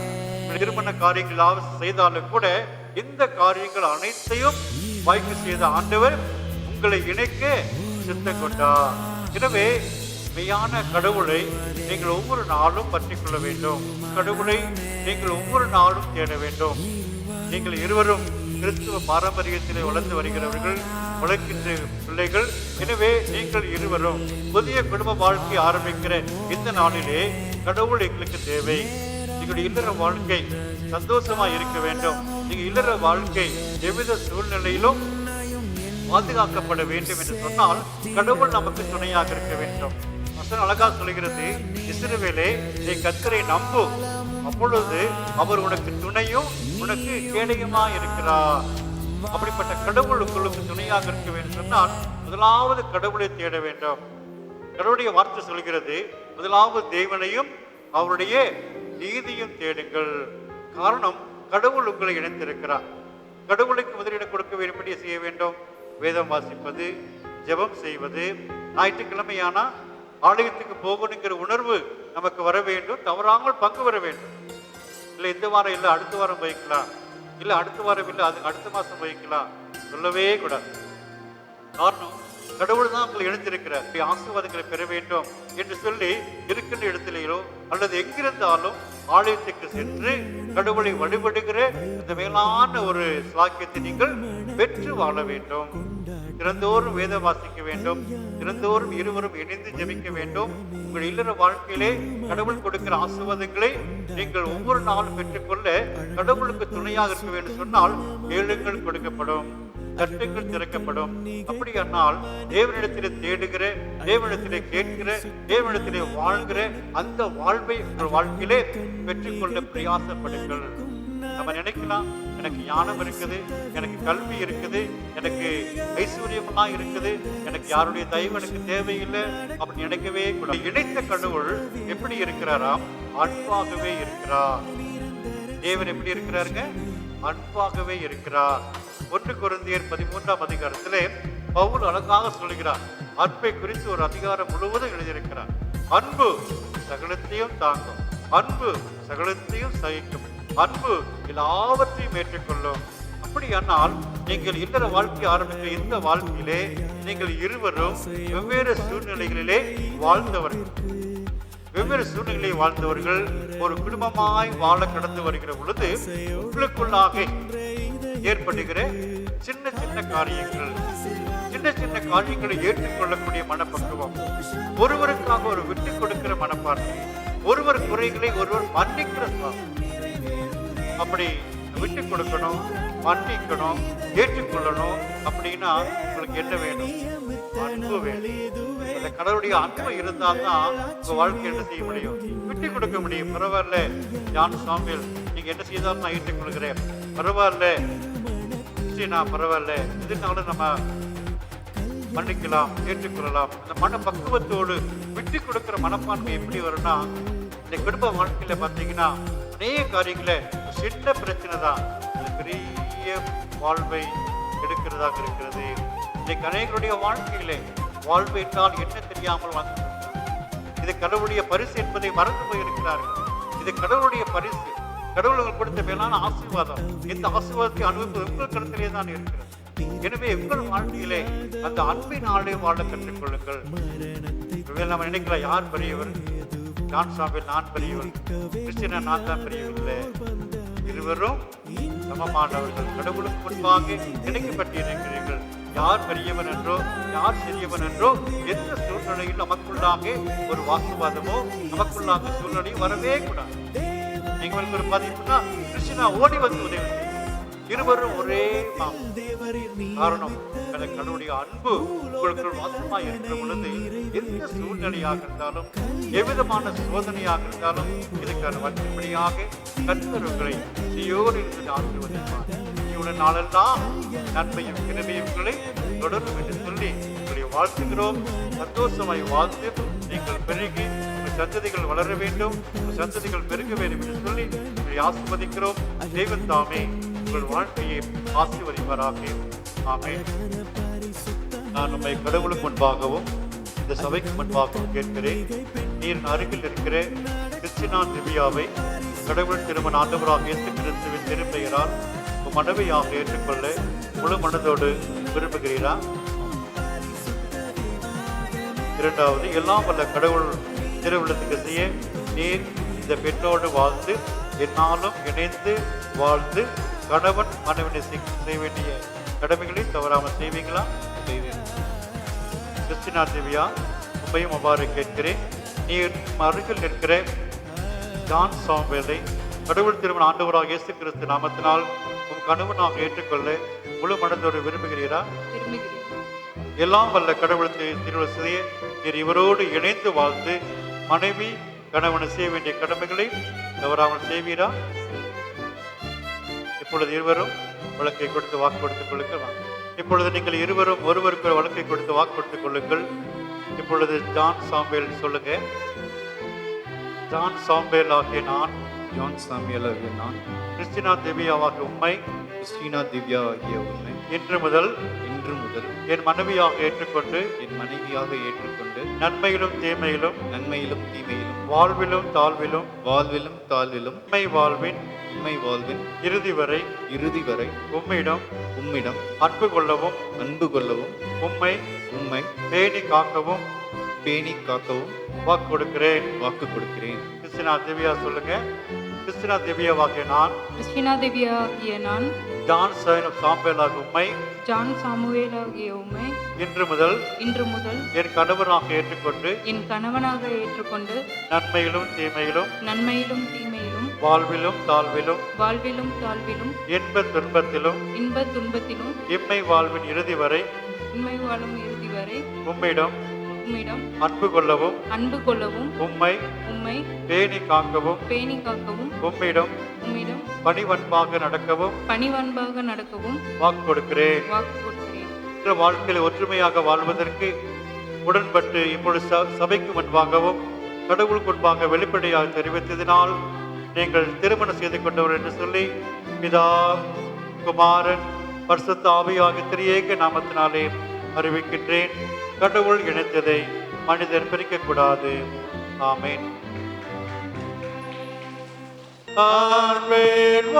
திருமண காரியங்களாக செய்தாலும் கூட இந்த காரியங்கள் அனைத்தையும் வாய்ப்பு செய்த ஆண்டவர் உங்களை இணைக்க சித்தம் கொண்டார். எனவே மெய்யான கடவுளை நீங்கள் ஒவ்வொரு நாளும் பற்றி கொள்ள வேண்டும். கடவுளை நீங்கள் ஒவ்வொரு நாளும் தேட வேண்டும். நீங்கள் இருவரும் கிறிஸ்துவ பாரம்பரியத்திலே வளர்ந்து வருகிறவர்கள், வளர்க்கின்ற பிள்ளைகள். எனவே நீங்கள் இருவரும் புதிய குடும்ப வாழ்க்கை ஆரம்பிக்கிற இந்த நாளிலே கடவுள் எங்களுக்கு தேவை. எங்களுடைய இல்லற வாழ்க்கை சந்தோஷமா இருக்க வேண்டும். நீங்க இல்லற வாழ்க்கை எவ்வித சூழ்நிலையிலும் பாதுகாக்கப்பட வேண்டும் என்று சொன்னால் கடவுள் நமக்கு துணையாக இருக்க வேண்டும். வசனம் அழகா சொல்கிறது, இஸ்ரவேலே நீ கர்த்தரை நம்பு, அப்பொழுது அவர் உனக்கு துணையும் உனக்கு கேடயமா இருக்கிறார். அப்படிப்பட்ட கடவுள் உங்களுக்கு துணையாக இருக்க வேண்டும் சொன்னால் முதலாவது கடவுளை தேட வேண்டும். கடவுளுடைய வார்த்தை சொல்கிறது, முதலாவது தேவனையும் அவருடைய நீதியும் தேடுங்கள். காரணம், கடவுள் உங்களை இணைத்திருக்கிறார். கடவுளுக்கு முதலிடம் கொடுக்க வேண்டும்படி செய்ய வேண்டும். வேதம் வாசிப்பது, ஜெபம் செய்வது, ஞாயிற்றுக்கிழமையானா ஆலயத்துக்கு போகணுங்கிற உணர்வு நமக்கு வர வேண்டும். தவறாமல் பங்கு வர வேண்டும். இல்லை இந்த வாரம் இல்லை அடுத்த வாரம் வைக்கலாம், இல்லை அடுத்த வாரம் இல்லை அது அடுத்த மாதம் வைக்கலாம் சொல்லவே கூடாது. காரணம், கடவுள் தான் உங்களை இணைந்திருக்கிறார். ஆசீர்வாதங்களை பெற வேண்டும் என்று சொல்லி இருக்கின்ற இடத்திலேயோ அல்லது எங்கிருந்தாலும் ஆலயத்துக்கு சென்று கடவுளை வழிபடுகிற இந்த மேலான ஒரு சாக்கியத்தை நீங்கள் பெற்று வாழ வேண்டும். தினந்தோறும் வேதம் வாசிக்க வேண்டும். தினந்தோறும் இருவரும் இணைந்து ஜெபிக்க வேண்டும். உங்கள் இல்லற வாழ்க்கையிலே கடவுள் கொடுக்கிற ஆசீர்வாதங்களை நீங்கள் ஒவ்வொரு நாளும் பெற்றுக்கொள்ள கடவுளுக்கு துணையாக இருக்க வேண்டும். சொன்னால் கேளுங்கள் கொடுக்கப்படும், தட்டுங்கள் திறக்கப்படும். அப்படியானால் தேவனிடத்திலே தேடுகிற, தேவனிடத்திலே கேட்கிற, தேவனிடத்திலே வாழ்கிற அந்த வாழ்வை உங்கள் வாழ்க்கையிலே பெற்றுக்கொள்ள பிரயாசப்படுங்கள். நம்ம நினைக்கலாம், எனக்கு ஞானம் இருக்குது, எனக்கு கல்வி இருக்குது, எனக்கு ஐஸ்வர்யமெல்லாம் இருக்குது, எனக்கு யாருடைய தயவு எனக்கு தேவையில்லை அப்படின்னு நினைக்கவே கூடாது. இணைத்த கடவுள் எப்படி இருக்கிறாராம்? அன்பாகவே இருக்கிறார். தேவன் எப்படி இருக்கிறாருங்க? அன்பாகவே இருக்கிறார். 1 கொரிந்தியர் 13ஆம் அதிகாரத்திலே பவுல் அழகாக சொல்கிறார். அன்பை குறித்து ஒரு அதிகாரம் முழுவதும் எழுதியிருக்கிறார். அன்பு சகலத்தையும் தாங்கும், அன்பு சகலத்தையும் சகிக்கும், அன்பு எல்லாவற்றையும் ஏற்றுக்கொள்ளும். அப்படியானால் நீங்கள் இல்லற வாழ்க்கை ஆரம்பித்த இந்த வாழ்க்கையிலே நீங்கள் இருவரும் வெவ்வேறு சூழ்நிலைகளிலே வாழ்ந்தவர்கள். வெவ்வேறு சூழ்நிலையை வாழ்ந்தவர்கள் ஒரு குடும்பமாய் வாழ கடந்து வருகிற பொழுது உங்களுக்குள்ளாக ஏற்படுகிற சின்ன சின்ன காரியங்கள், சின்ன சின்ன காரியங்களை ஏற்றுக்கொள்ளக்கூடிய மனப்பக்குவம், ஒருவருக்காக ஒரு விட்டு கொடுக்கிற மனப்பான்மை, ஒருவர் குறைகளை ஒருவர் மன்னிக்கிற சுவாசம். அப்படி விட்டு கொடுக்கணும், மன்னிக்கணும், ஏற்றுக்கொள்ளணும். அப்படின்னா உங்களுக்கு என்ன வேணும்? அன்பு வேணும். அந்த கடவுளுடைய அன்பு இருந்தால்தான் உங்க வாழ்க்கை என்ன செய்ய முடியும்? விட்டு கொடுக்க முடியும். பரவாயில்ல ஜான் சாமுவேல், நீங்க என்ன செய்தாலும் நான் ஏற்றுக்கொள்கிறேன், பரவாயில்ல நான் பரவாயில்ல, இதனால நம்ம மன்னிக்கலாம், ஏற்றுக்கொள்ளலாம். அந்த மன பக்குவத்தோடு விட்டு கொடுக்கிற மனப்பான்மை எப்படி வரும்னா, இந்த குடும்ப வாழ்க்கையில பார்த்தீங்கன்னா அநேக காரியங்கள சின்ன பிரச்சனை தான் பெரிய வாழ்வை எடுக்கிறதாக இருக்கிறது. இன்னைக்கு அநேகருடைய வாழ்க்கையிலே வாழ்வு என்றால் என்ன தெரியாமல் வந்து இது கடவுளுடைய பரிசு என்பதை மறந்து போயிருக்கிறார்கள். இது கடவுளுடைய பரிசு, கடவுளுக்கு கொடுத்த மேலான ஆசீர்வாதம். இந்த ஆசீர்வாதத்தை அனுபவிப்பது உங்கள் கருத்திலே தான் இருக்கிறது. எனவே உங்கள் வாழ்க்கையிலே அந்த அன்பினாலே வாழ கற்றுக்கொள்ளுங்கள். நம்ம நினைக்கலாம், யார் பெரியவர்? ஜான் சாமுவேல் நான் பெரியவர், கிறிஸ்டியனா நான் தான் பெரியவர் இல்லை. இருவரும் சமமானவர்கள், கடவுளுக்கு முன்பாக இணைக்கப்பட்டிருக்கிறீர்கள். யார் பெரியவன் என்றோ யார் சிறியவன் என்றோ எந்த சூழ்நிலையில் நமக்குள்ளாக ஒரு வாக்குவாதமோ நமக்குள்ளாக சூழ்நிலை வரவே கூடாது. நீங்கள் ஒரு பதிவுனா கிறிஸ்டியனா ஓடி வந்து உதவி செய்யும். இருவரும் ஒரே காரணம், கடவுளுடைய அன்பு உங்களுக்குள் வாசமாக இருக்கிற பொழுது எந்த சூழ்நிலையாக இருந்தாலும் எவ்விதமான சோதனையாக இருந்தாலும் இதுக்கான வழிபடியாக கர்த்தர்களை நீயோடு இருந்து ஆசீர்வதிப்பார். இவருடைய நாளெல்லாம் நன்மையும் கிருபையும் தொடரும் என்று சொல்லி உங்களை வாழ்த்துகிறோம். சந்தோஷமாய் வாழ்த்து நீங்கள் பெருகி உங்கள் சந்ததிகள் வளர வேண்டும், உங்கள் சந்ததிகள் பெருக வேண்டும் என்று சொல்லி உங்களை ஆசீர்வதிக்கிறோம். தெய்வம் தாமே உங்கள் வாழ்க்கையை ஆசீர்வதிப்பாராக. ஆமென். நான் உம்மை கடவுளுக்கு முன்பாகவும் இந்த சபைக்கு முன்பாகவும் கேட்கிறேன். நீர் அருகில் இருக்கிற கிறிஸ்டினா திவ்யாவை கடவுள் திருமண ஆண்டவராக இயேசு கிறிஸ்துவின் திருப்பெயரால் மனைவியாக ஏற்றுக்கொள்ள முழு மனதோடு விரும்புகிறீரா? இரண்டாவது, எல்லாம் வல்ல கடவுள் திருவிழத்துக்கு செய்ய நீர் இந்த பெண்ணோடு வாழ்ந்து என்னாலும் இணைந்து வாழ்ந்து கணவன் மனைவினை செய்ய வேண்டிய கடமைகளை தவறாமல் செய்வீங்களா? செய்வீங்க. கிறிஸ்டினா திவ்யா, உண்மையும் அவ்வாறு கேட்கிறேன். நீர் அருகில் இருக்கிற ஜான் சாமுவேலை கடவுள் திருமண ஆண்டவராக இயேசு கிறிஸ்து நாமத்தினால் உன் கணவனாக ஏற்றுக்கொள்ள முழு மனதோடு விரும்புகிறீரா? எல்லாம் வல்ல கடவுள் திருவிழா செய்ய நீர் இவரோடு இணைந்து வாழ்ந்து மனைவி கணவனை செய்ய வேண்டிய கடமைகளை தவறாமல் செய்வீரா? இப்பொழுது இருவரும் வழக்கை கொடுத்து வாக்கு கொடுத்துக் கொள்ளுங்கள். இப்பொழுது நீங்கள் இருவரும் ஒருவருக்கு வழக்கை கொடுத்து வாக்கு கொடுத்துக் கொள்ளுங்கள். இப்பொழுது ஜான் சாமுவேல் சொல்லுங்க. ஜான் சாமுவேல் ஆகிய நான், ஜான் சாமுவேல் ஆகிய நான், கிறிஸ்டினா திவ்யாவாகிய உம்மை, கிறிஸ்டினா திவ்யா ஆகிய உண்மை இன்று முதல் என் மனைவியாக ஏற்றுக்கொண்டு நன்மையிலும் தீமையிலும் வாழ்விலும் தாழ்விலும் உம்மை வாழ்வின் இறுதி வரை உம்மிடம் அன்பு கொள்ளவும் உம்மை பேணி காக்கவும் வாக்கு கொடுக்கிறேன். கிறிஸ்டினா திவ்யா சொல்லுங்க. கிறிஸ்டினா திவ்யாவாகிய நான், ஜான் சாம்பேலாக உம்மை ஜான் சாமுவேலாகிய உம்மை இன்று முதல் என் கணவனாக ஏற்றுக்கொண்டு நன்மையிலும் தீமையிலும் வாழ்விலும் தாழ்விலும் இன்பத் துன்பத்திலும் இம்மை வாழ்வின் இறுதி வரை உம்மிடம் அன்பு கொள்ளவும் உம்மை பேணி காக்கவும் உம்மிடம் பணிவன்பாக நடக்கவும் வாக்கு கொடுக்கிறேன். இந்த வாழ்க்கையில் ஒற்றுமையாக வாழ்வதற்கு உடன்பட்டு இப்பொழுது சபைக்கு முன்பாகவும் கடவுளுக்கு முன்பாக வெளிப்படையாக தெரிவித்ததினால் நீங்கள் திருமணம் செய்து கொண்டவர் என்று சொல்லி பிதா குமாரன் பரிசுத்த ஆவியாகிய திரியேக நாமத்தினாலே அறிவிக்கின்றேன். கடவுள் இணைத்ததை மனிதர் பிரிக்கக்கூடாது. ஆமென். ஆமென்.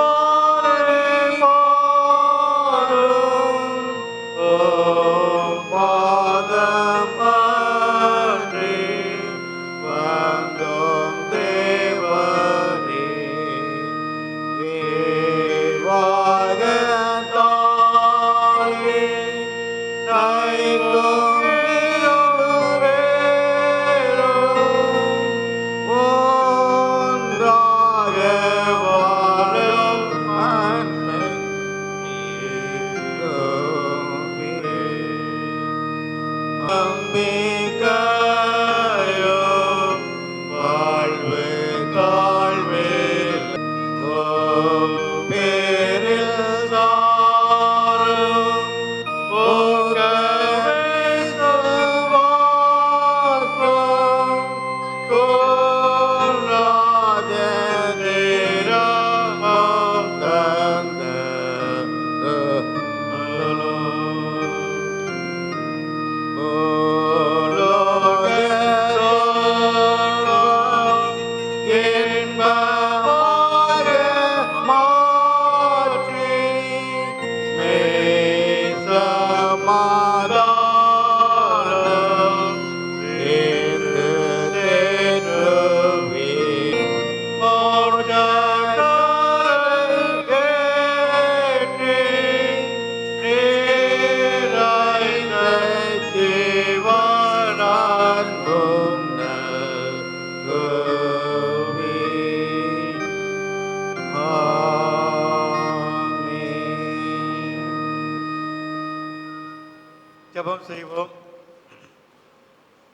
ஜெபம் செய்வோம்.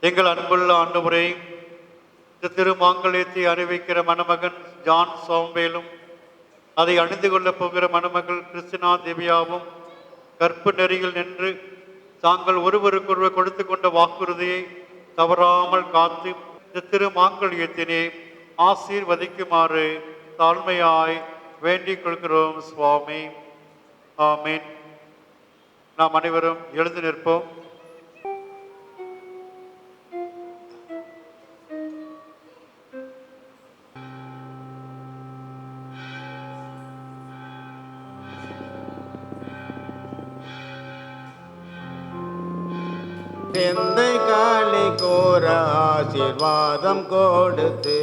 எங்கள் அன்புள்ள ஆண்டவரே, இந்த திருமாங்கல்யத்தை அறிவிக்கிற மணமகன் ஜான் சாம்பேலும் அதை அணிந்து கொள்ளப் போகிற மணமகள் கிறிஸ்டினா திவ்யாவும் கற்பு நெறியில் நின்று தாங்கள் ஒருவருக்கொருவர் கொடுத்து கொண்ட வாக்குறுதியை தவறாமல் காத்து இந்த திருமாங்கல்யத்தினை ஆசீர்வதிக்குமாறு தாழ்மையாய் வேண்டிக் கொள்கிறோம் சுவாமி. ஆமீன். நாம் அனைவரும் எழுந்து நிற்போம். எந்தை காளி கோர ஆசீர்வாதம் கொடுத்து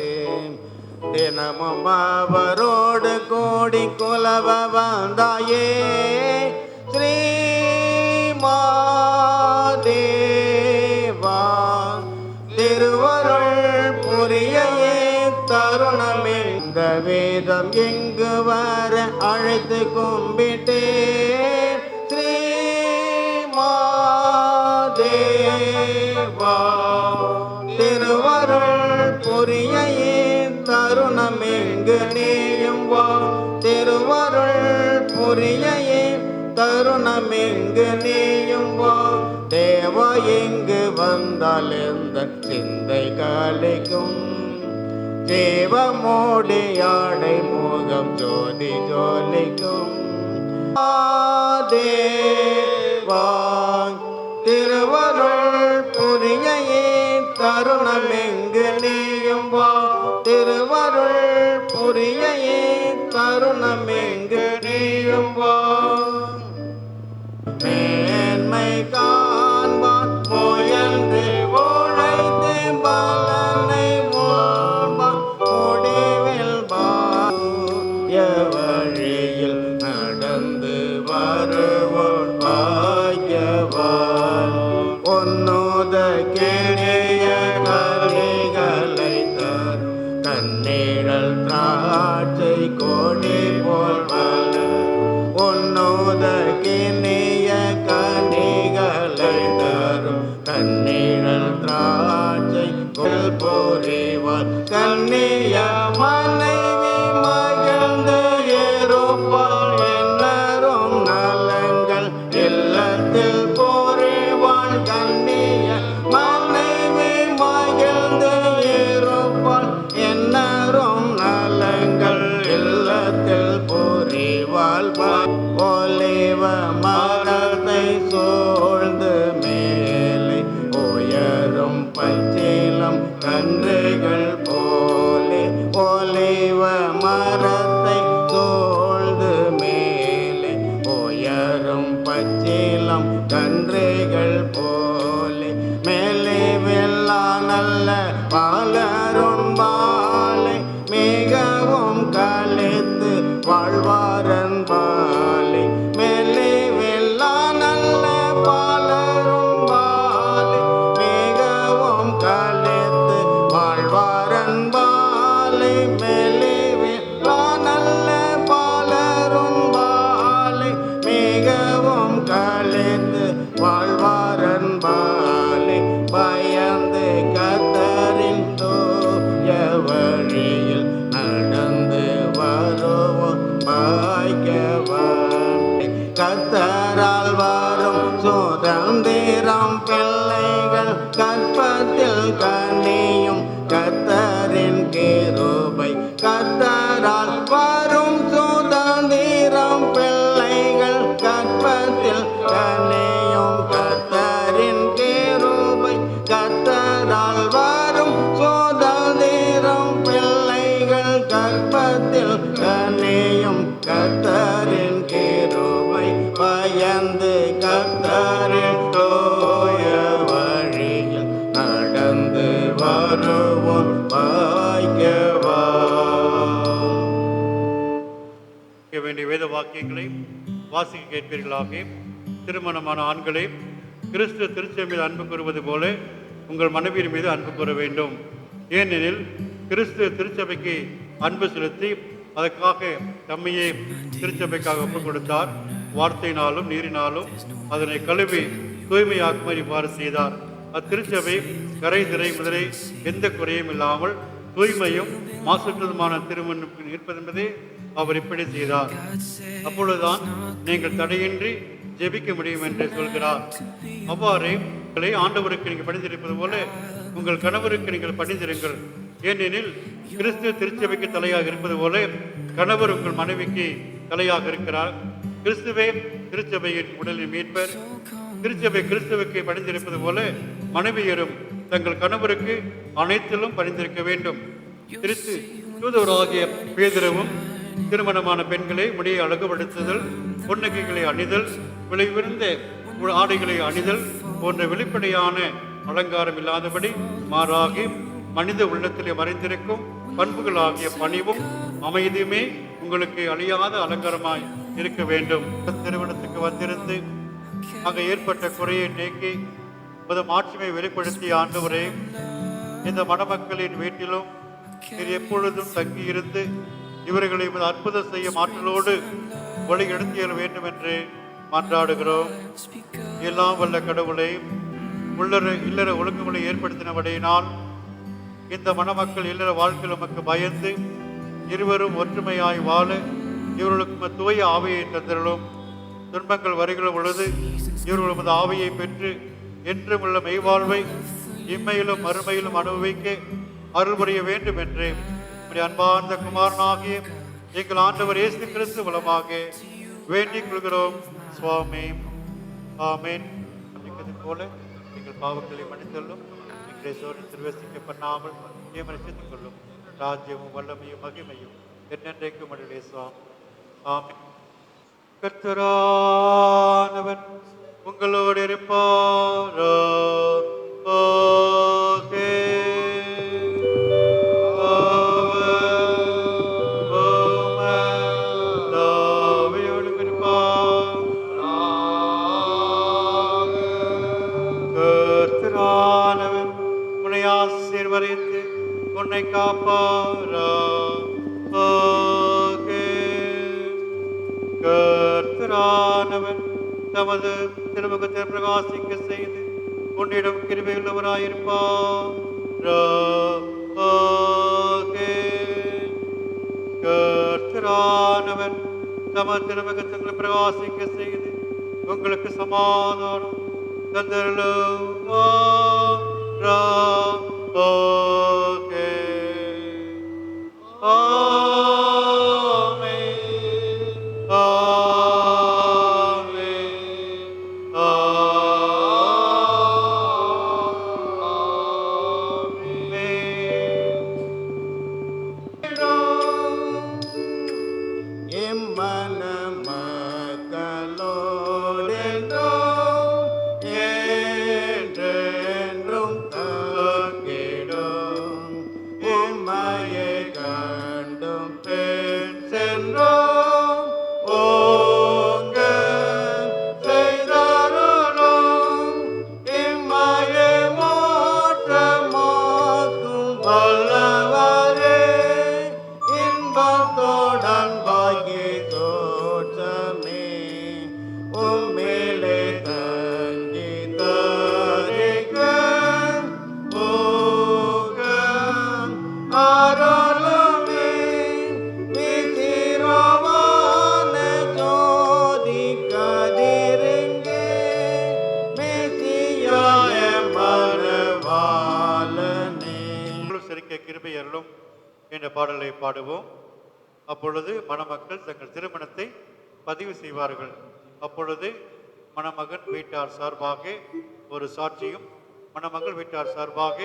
தினமும் அவரோடு கோடி குலவ வந்தாயே ஸ்ரீ மாதேவா. திருவருள் புரிய தருணமே இந்த வேதம் எங்கு வர அழைத்து கும்பிட்டே ஸ்ரீ மாதேவா. திருவருள் புரிய தருணம் எங்கு நீயும் வா. திருவருள் புரிய தருணம் எங்கு நீயும் வா. தேவா எங்கு வந்தால் எந்த சிந்தை கலைக்கும். தேவமோடி யாடை முகம் ஜோதி ஜோலிக்கும். தேவா திருவருள் புரிய தருணம் எங்கு நீயும் வா. திருவருள் புரிய தருணம் எங்கு நீயும் வா. மேன்மை காண்பான் முயன்று உழைத்து பலனை முடிவில் வழியில் நடந்து தண்ணீழல் திராட்சை கொடி போல் வளர் உன்னோத கிணிய கனிகளை தரும் தண்ணீழல் திராட்சை கொள் போரிவார் கண்ணிய மனைவி மகிழ்ந்து ஏறுப்பாள் என்னரும் நலங்கள் இல்லத்தில் போரிவாள் கண்ணிய மனைவி மகிழ்ந்து ஏறுப்பாள் என்னரும் நலங்கள் இல்லத்தில் போரிவாள் ஒலிவ மரத்தை சூழ்ந்து மேலே உயரும் பச்சிலம் கன்றுகள் போலே ஒலிவ மரத்தை சூழ்ந்து மேலே உயரும் பச்சிலம் கன்றுகள் போலே மேலே வெள்ளா நல்ல பாலரும் பாலை மிகவும் கழித்து வாழ்வாரன் பாலை மேலே வெள்ளா நல்ல பாலரும் பாலை மிகவும் கழித்து வாழ்வாரன் பாலை மேலே வெள்ளா நல்ல பாலரும் பாலை மிகவும் கழித்து வாழ்வாரன் பாலை பயந்து கத்தரின் தூய வழியில் நடந்து வருவோம் பாய்க்கவான் கத்தரால் வரும் சுதந்திரம் பிள்ளைகள் கற்பத்தில் கனியும் கத்தரின் கிருபை கத்தரால் வரும் சுதந்திரம் பிள்ளைகள் கற்பத்தில் கனியும் கத்தரின் கிருபை கத்தரால் வரும் சுதந்திரம் பிள்ளைகள் கற்பத்தில் கனியும் கத்தரின் கிருபை பயந்து கத்தரின் தோய வழியில் நடந்து வருவோம் பாய்க்கவா. வேண்டிய வேத வாக்கியங்களை வாசிக்க கேட்பீர்களாக. திருமணமான ஆண்களே, கிறிஸ்து திருச்சபை மீது அன்பு கூறுவது போல உங்கள் மனைவியின் மீது அன்பு கூற வேண்டும். ஏனெனில் கிறிஸ்து திருச்சபைக்கு அன்பு செலுத்தி அதற்காக தம்மையே திருச்சபைக்காக ஒப்புக் கொடுத்தார். வார்த்தையினாலும் நீரினாலும் அதனை கழுவி தூய்மையாக்குமாறு இவ்வாறு செய்தார். அத்திருச்சபை கரை திரை முதலை எந்த குறையும் இல்லாமல் தூய்மையும் மாசற்றதுமான திருமணம் இருப்பதென்பதே அவர் இப்படி செய்தார். அப்பொழுதுதான் நீங்கள் தடையின்றி ஜெபிக்க முடியும் என்று சொல்கிறார். அவ்வாறே ஆண்டவருக்கு நீங்கள் பணிந்திருப்பது போல உங்கள் கணவருக்கு நீங்கள் பணிந்திருங்கள். ஏனெனில் கிறிஸ்து திருச்சபைக்கு தலையாக இருப்பது போல கணவர் உங்கள் மனைவிக்கு தலையாக இருக்கிறார். கிறிஸ்துவே திருச்சபையின் உடலின் மீட்பர். திருச்சபை கிறிஸ்துவுக்கு பணிந்திருப்பது போல மனைவியரும் தங்கள் கணவருக்கு அனைத்திலும் பணிந்திருக்க வேண்டும். கிறிஸ்து தூதவராகிய பேதுருவும் திருமணமான பெண்களை முடியை அழகுபடுத்துதல், பொன்னகைகளை அணிதல், விளைவிருந்த ஆடைகளை அணிதல் போன்ற வெளிப்படையான அலங்காரம் இல்லாதபடி மாறாகி மனித உள்ளத்திலே மறைந்திருக்கும் பண்புகளாகிய பணிவும் அமைதியுமே உங்களுக்கு அழியாத அலங்காரமாய் இருக்க வேண்டும். திருமணத்துக்கு வந்திருந்து அங்கே ஏற்பட்ட குறையை நீக்கி மாட்சிமை வெளிப்படுத்திய ஆண்டவரே, இந்த மணமக்களின் வீட்டிலும் நீர் எப்பொழுதும் தங்கியிருந்து இவர்களை அற்புதம் செய்யும் ஆற்றலோடு வழி எடுத்தியல் வேண்டும் என்று மன்றாடுகிறோம். எல்லாம் வல்ல கடவுளை இல்லற ஒழுங்குகளை ஏற்படுத்தினபடியினால் இந்த மணமக்கள் இல்லற வாழ்க்கையில் உமக்கு பயந்து இருவரும் ஒற்றுமையாய் வாழ இவர்களுக்கு தூய ஆவியை தந்திரலும். துன்பங்கள் வருகிற பொழுது இவர்கள் உமது ஆவியை பெற்று என்றும் உள்ள மெய்வாழ்வை இம்மையிலும் மறுமையிலும் அனுபவிக்க அருள் புரிய வேண்டும் என்று அன்பார்ந்த குமாரனாகிய எங்கள் ஆண்டவர் இயேசு கிறிஸ்து மூலமாக வேண்டிக் கொள்கிறோம் சுவாமி. ஆமேன். போல எங்கள் பாவங்களை மன்னித்தள்ளும், எங்களை சோழன் திருவசிக்கப்படாமல் நியமனித்துக் கொள்ளும். ராஜ்யமும் வல்லமையும் மகிமையும் என்னென்றைக்கும் அடையே சுவாமி. ஆமேன். கர்த்தரானவன் உங்களோடு இருப்பாராக. உன்னை காப்பாராக. கர்த்தரானவர் தமது திருமுகத்தை பிரகாசிக்க செய்து உன்னிடம் கிருபையுள்ளவராயிருப்பாராக. கர்த்தரானவர் தமது திருமுகத்தை பிரகாசிக்க செய்து உங்களுக்கு சமாதானம் தந்தருளுவாராக. ஆமென். ஆமென். என்றென்றும் தங்கிடும் உம்மையை கண்டும் பின் சென்றோம் ஓங்க செய்தருளும் இம்மையை மாற்றமாக்கும் வல்லவரே இன்பத்தோடன் பாகி தோற்றமே உம்மிலே தங்கி தரிக்க போக அருளுமே விசிறவான ஜோதி கதிருங்கே மெசியாய மனவாளனே. சிரிக்க கிருபை அருளும் என்ற பாடலை பாடுவோம். அப்பொழுது மணமக்கள் தங்கள் திருமணத்தை பதிவு செய்வார்கள். அப்பொழுது மணமகன் வீட்டார் சார்பாக ஒரு சாட்சியும் மணமகள் வீட்டார் சார்பாக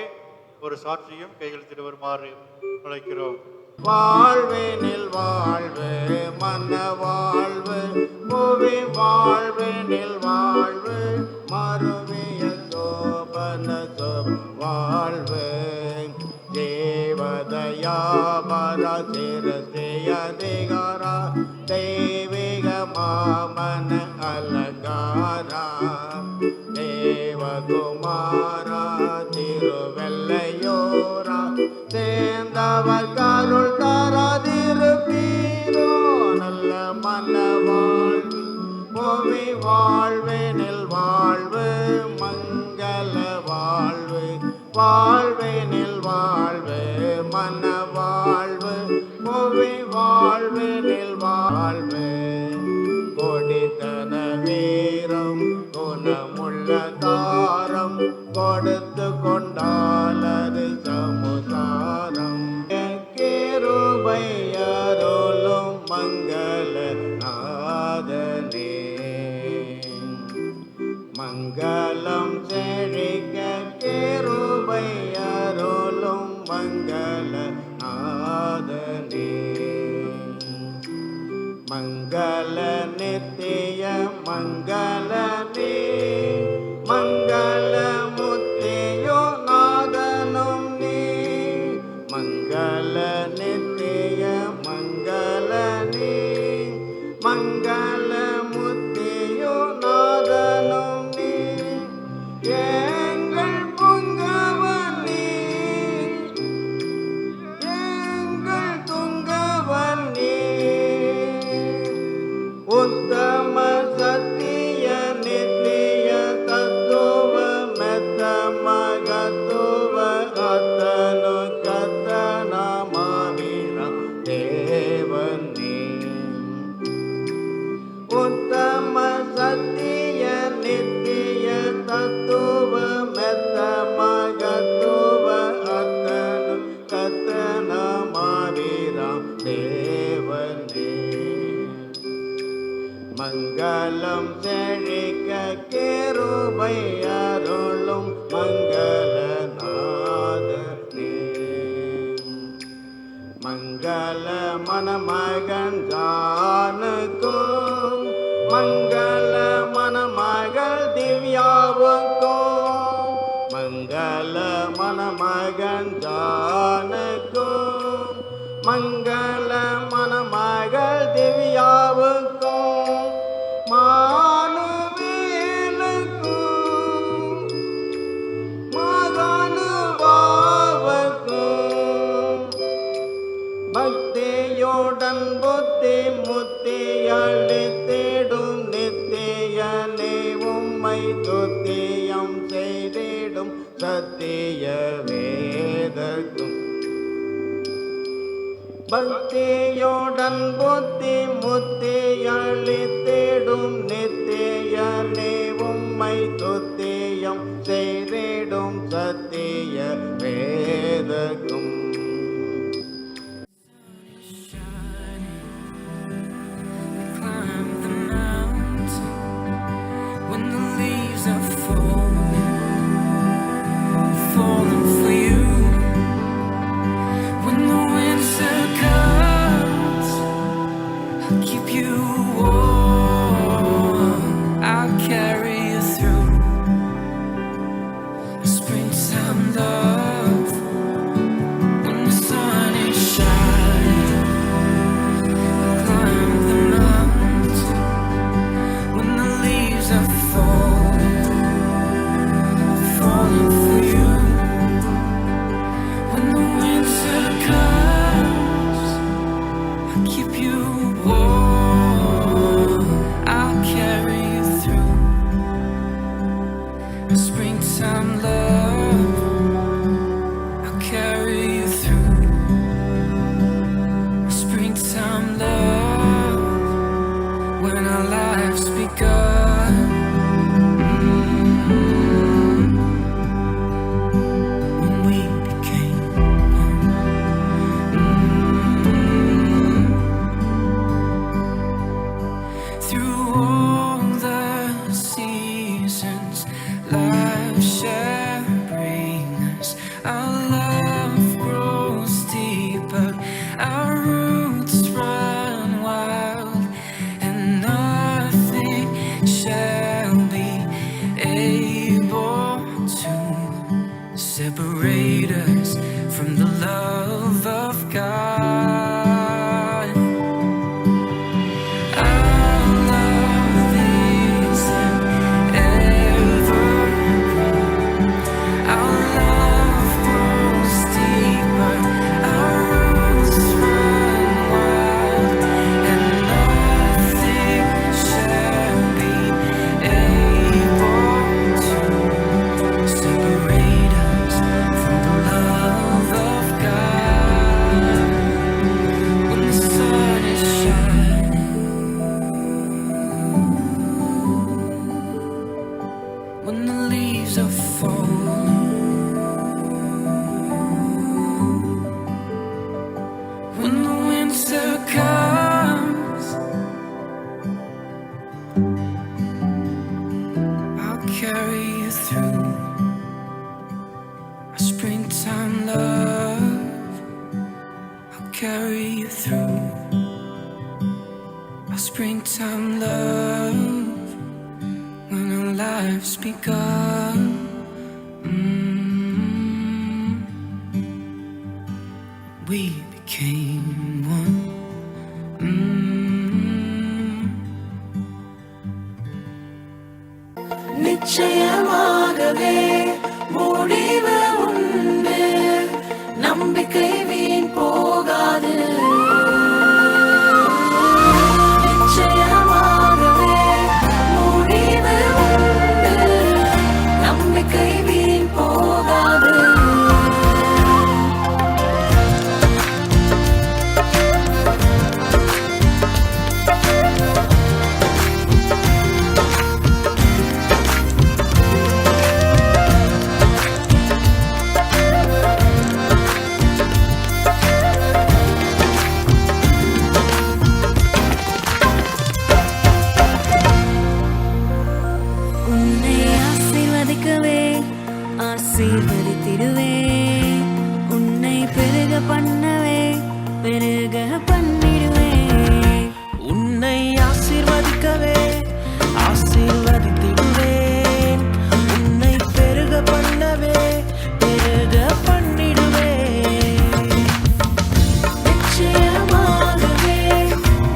ஒரு சாட்சியும் கையெழுத்திட வருமாறு அழைக்கிறோம். வாழ்வினில் வாழ்வு மன்ன வாழ்வு புவி வாழ்வினில் வாழ்வு மறுவிய சோபன வாழ்வு தேவதயாபர சிரசிய திகாரா தெய்வீக மாமன அலங்காரா தேவகுமாரா திருவெல்லையோரா சேர்ந்தவர் கருள் தராதிருப்பீரோ நல்ல மன்ன வாழ்வு புவி வாழ்வினில் வாழ்வு மங்கள வாழ்வு வாழ்வினில் வாழ்வு மன்ன வாழ்வு புவி வாழ்வினில் வாழ்வு கொடித்தன வீரம் குணமுள்ள தாரம் கொடுத்து கொண்டாலது சமுதாரம் கிருபை அருளும் மங்கள நாதனே மங்களம் செழிக்க கிருபை அருளும் மங்கள நாதனே மங்கள நித்திய மங்களனே மங்கள முத்தியோ நாதனும் நீ மங்கள நித்திய மங்களனே மங்கள முத்தியோ நாதனும் நீ எங்கள் பொங்கவனே எங்கள் துங்கவனே உத்தம சத்திய நித்திய தத்துவ மெத்த மகத்துவ அத்தனு கத்தன மாவீர தேவனே உத்தம சத்திய நித்திய தத்துவ மெத்த மகத்துவ அத்தனு கத்தன மாவீர தேவனே மங்களம் செழிக்க கிருபை அருளும் மங்கள நாதனே மங்கள மணமகன் ஜானுக்கும் மங்கள மணமகள் திவ்யாவுக்கும் மங்கள மணமகன் ஜானுக்கும் மங்கள மணமகள் திவ்யாவுக்கும் மானுவேலுக்கும் மகனுவாவுக்கும் பக்தியுடன் புத்தி முத்தியளி தேடும் நித்தியனே உம்மை துத்தியம் செய்திடும் சத்திய வேதக்கும் பக்தியுடன் புத்தி முத்தியளி தேடும் நித்தியனே உம்மை துத்தியம் செய்திடும் சத்திய வேதக்கும் Climb the mountain when the leaves are falling for you. When the winter comes, I'll keep you warm. I'll carry you through springtime love. When the sun is shining, climb the mountain. When the leaves are falling for you. When the winter comes, I'll keep you warm. I'll carry you through springtime love. I'll carry you through springtime love. When our lives begun, when we became one. Through all the seasons, life shall bring us. Our love grows deeper, our roots run wild, and nothing shall be able to separate us from the love of God. Our love is evergreen. Our love grows deeper, our roots run wild, and nothing shall be able to separate us from the love of God. When the sun is shining, when the leaves are falling, when the winter comes, I'll carry you through our springtime love. I'll carry you through our springtime love. When our lives begun, we became one. நிச்சயமாகவே முடிவு உண்டு, நம்பிக்கை வீண் போகாது. நிச்சயமாகவே முடிவு உண்டு, நம்பிக்கை வீண் போகாது. உன்னை ஆசீர்வதிக்கவே ஆசீர்வதித்திடுவே, உன்னை பெருக பண்ணவே பெருக பண்ணிடுவே. உன்னை ஆசீர்வதிக்கவே ஆசீர்வதித்திடுவேன், உன்னை பெருக பண்ணவே பெருக பண்ணிடுவேன். நிச்சயமாகவே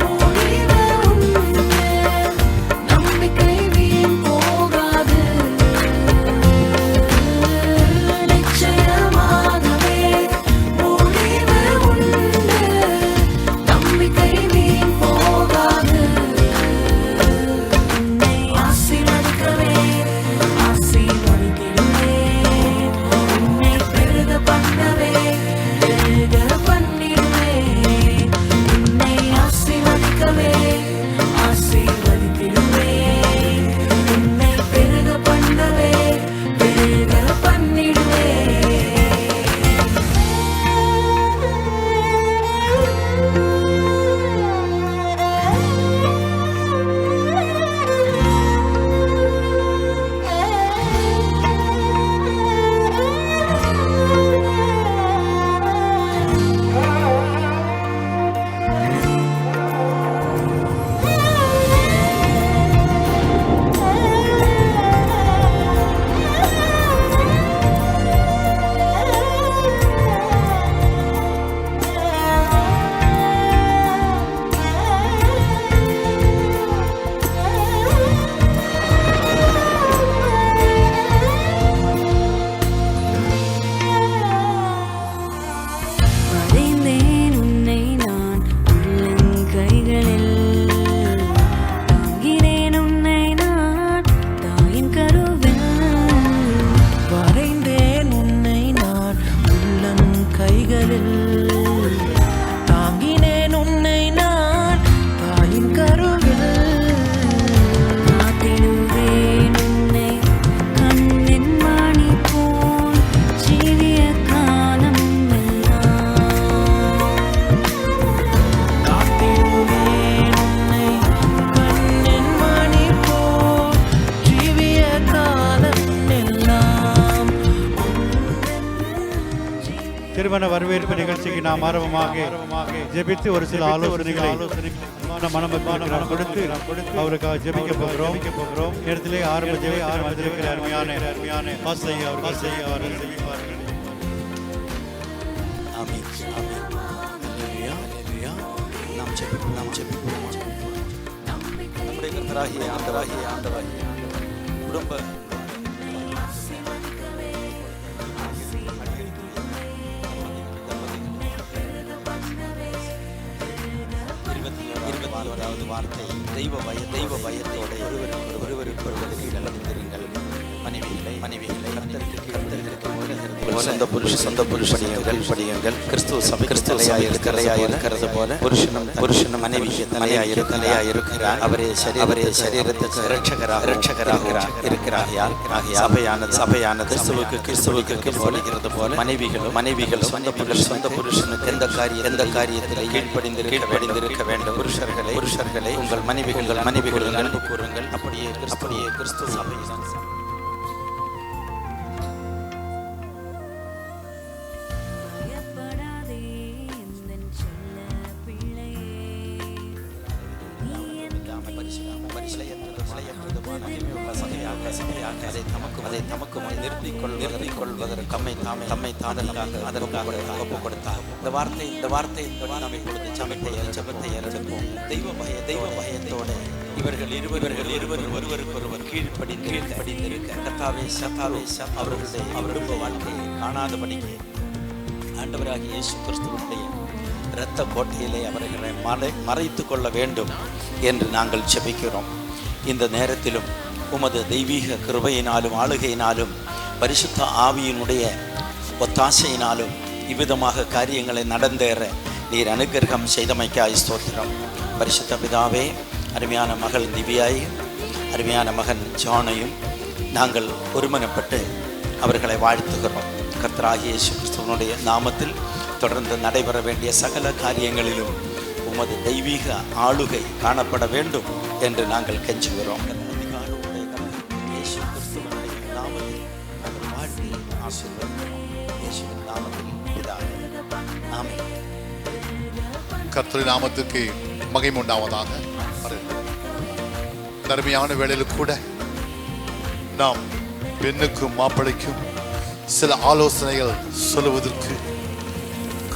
முடிவு உண்டு, நம்பிக்கை வீண் போகாது. நிச்சயமாகவே முடிவு உண்டு, திருமண வரவேற்பு நிகழ்ச்சிக்கு நாம் ஆரம்பமாக ஜெபித்து ஒரு சில ஆலோசனைகளை மனமத்தான கொடுத்து அவருக்காக ஜெபிக்க போகிறோம். இடத்திலே ஆரம்ப ஜெபிக்கிற அருமையான பாஸ்டர் அவர்கள் செய்வார்கள். நம்முடைய கர்த்தராகிய ஆண்டவராகிய குடும்ப வார்த்தை தெய்வ பயத்தோடு ஒருவருக்கு நடந்திருங்கள். மனைவிகளை சொந்த புருஷ படியுங்கள். கிறிஸ்துவ சபை இருக்கிறது போல புருஷனும் மனைவி தலையாயிருக்கிறார். அவரே சரீரத்துக்கு இரட்சகராக இருக்கிறார். சபையானது கிறிஸ்துவுக்கு போலுகிறது போல மனைவிகள் சொந்த புருஷனுக்கு எந்த காரியத்தில் கீழ்ப்படிந்திருக்க வேண்டும். புருஷர்களே உங்கள் மனைவிகள் அன்பு கூறுங்கள். அப்படியே கிறிஸ்துவ சபை அதை தமக்கு நிறுத்திக் கொள்வதற்கு தம்மை தானதாக அதற்காக ஒப்பு கொடுத்தார். இந்த வார்த்தை நாம் இப்பொழுது ஜெபத்தை ஏறெடுப்போம். தெய்வ பயத்தோடு இவர்கள் இருவரும் ஒருவருக்கொருவர் கீழ்ப்படிந்திருக்க கர்த்தாவே அவர்களுடைய வாழ்க்கையை காணாதபடிக்கு ஆண்டவராகிய இயேசு கிறிஸ்துவினுடைய இரத்த கோட்டையிலே அவர்களை மறைத்து கொள்ள வேண்டும் என்று நாங்கள் ஜெபிக்கிறோம். இந்த நேரத்திலும் உமது தெய்வீக கிருபையினாலும் ஆளுகையினாலும் பரிசுத்த ஆவியினுடைய ஒத்தாசையினாலும் இவ்விதமாக காரியங்களை நடந்தேற நீர் அனுக்கிரகம் செய்தமைக்காய் ஸ்தோத்திரம். பரிசுத்த பிதாவே, அருமையான மகள் திவ்யாயும் அருமையான மகன் ஜானையும் நாங்கள் ஒருமனப்பட்டு அவர்களை வாழ்த்துகிறோம். கர்த்தராகிய இயேசு கிறிஸ்துவினுடைய நாமத்தில் தொடர்ந்து நடைபெற வேண்டிய சகல காரியங்களிலும் உமது தெய்வீக ஆளுகை காணப்பட வேண்டும் என்று நாங்கள் கெஞ்சுகிறோம். கர்த்தரின் நாமத்துக்கு மகிமை உண்டாவதாக. அருமையான வேளையில் கூட நாம் பெண்ணுக்கும் மாப்பிளைக்கும் சில ஆலோசனைகள் சொல்லுவதற்கு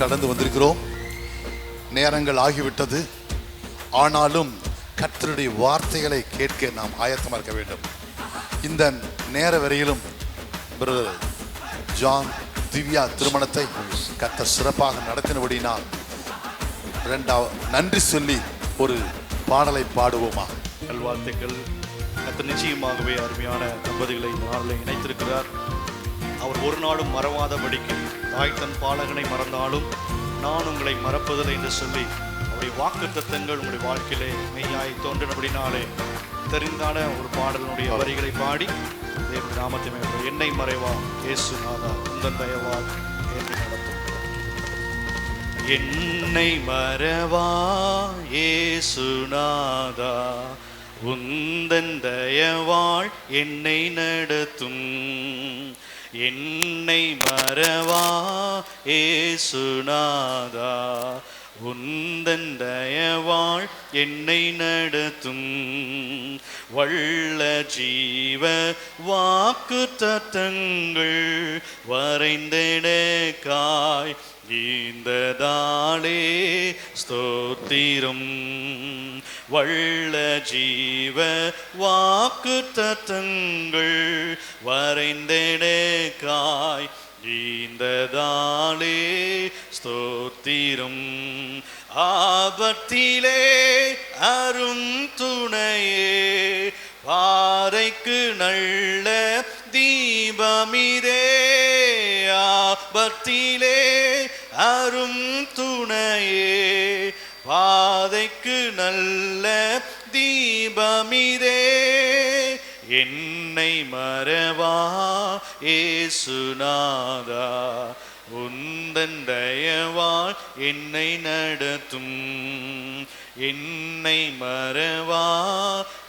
கடந்து வந்திருக்கிறோம். நேரங்கள் ஆகிவிட்டது. ஆனாலும் கர்த்தருடைய வார்த்தைகளை கேட்க நாம் ஆயத்தமாக இருக்க வேண்டும். இந்த நேர வரையிலும் பிரதர் ஜான் திவ்யா திருமணத்தை கர்த்தர் சிறப்பாக நடத்தினபடினால் நன்றி சொல்லி ஒரு பாடலை பாடுவோமா? நல்வாழ்த்துக்கள். கர்த்தர் நிச்சயமாகவே அருமையான தம்பதிகளை இந்த நாளில் இணைத்திருக்கிறார். அவர் ஒரு நாளும் மறவாதபடிக்கு தாய் தன் பாலகனை மறந்தாலும் நான் உங்களை மறப்பதில்லை என்று சொல்லி அவருடைய வாக்குத்தத்தங்கள் உங்களுடைய வாழ்க்கையிலே மெய்யாய் தோன்றினபடினாலே தெரிந்தான ஒரு பாடலினுடைய வரிகளை பாடி தேவனுடைய நாமத்தை என்னை மறைவா இயேசு நாதா உந்தன் தயவால் ஏற்றி நடத்தும். என்னை மறவா இயேசு நாதா உந்தன் தயவால் என்னை நடத்தும். என்னை மறவா இயேசு நாதா உந்தன் தயவால் என்னை நடத்தும். வள்ள ஜீவ வாக்குத்தத்தங்கள் வரைந்தெடுக்காய் ஈந்ததாலே ஸ்தோத்திரம். வள்ள ஜீவ வாக்குத்தத்தங்கள் வரைந்தெடுக்காய் ஈந்ததாலே ஸ்தோத்திரம். ஆபத்திலே அரும் துணையே பாறைக்கு நல்ல தீபமிதே. ஆபத்திலே அரும் துணையே பாதைக்கு நல்ல தீபமிதே. என்னை மறவா இயேசு நாதா உந்தன் தயவால் என்னை நடத்தும். என்னை மறவா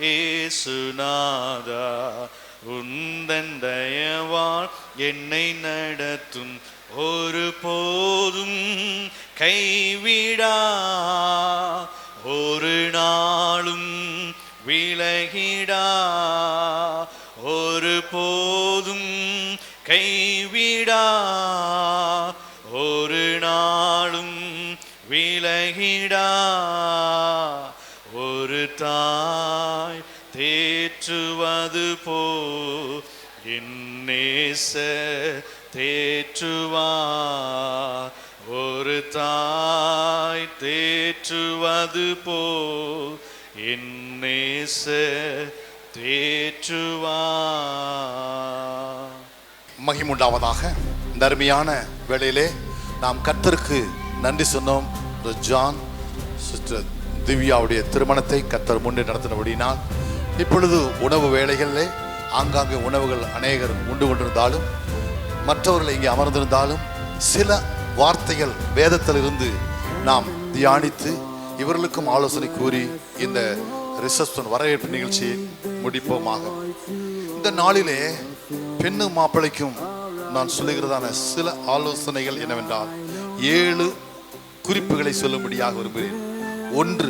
இயேசு நாதா உந்தன் தயவால் என்னை நடத்தும். ஒரு போதும் கைவிடா, ஒரு நாளும் விலகிடா, ஒரு போதும் கைவிடா, ஒரு நாளும் விலகிடா. ஒரு தாய் தேற்றுவது போ என் நேசர் தேற்றுவார். ஒரு தாய் தேற்றுவது போ என் நேசர் தேற்றுவார். மகிமுண்டாவதாக. இந்த அருமையான வேளையிலே நாம் கர்த்தருக்கு நன்றி சொன்னோம். ஜான் சிஸ்டர் திவ்யாவுடைய திருமணத்தை கர்த்தர் முன்னே நடத்தினபடினால் இப்பொழுது உணவு வேளைகளிலே ஆங்காங்கே உணவுகள் அநேகர் உண்டு கொண்டிருந்தாலும் மற்றவர்கள் இங்கே அமர்ந்திருந்தாலும் சில வார்த்தைகள் வேதத்திலிருந்து நாம் தியானித்து இவர்களுக்கும் ஆலோசனை கூறி இந்த ரிசப்ஷன் வரவேற்பு நிகழ்ச்சியை முடிப்போமாக. இந்த நாளிலே பெண்ணும் மாப்பிள்ளைக்கும் நான் சொல்லுகிறதான சில ஆலோசனைகள் என்னவென்றால் 7 குறிப்புகளை சொல்லும்படியாக விரும்புகிறேன். 1,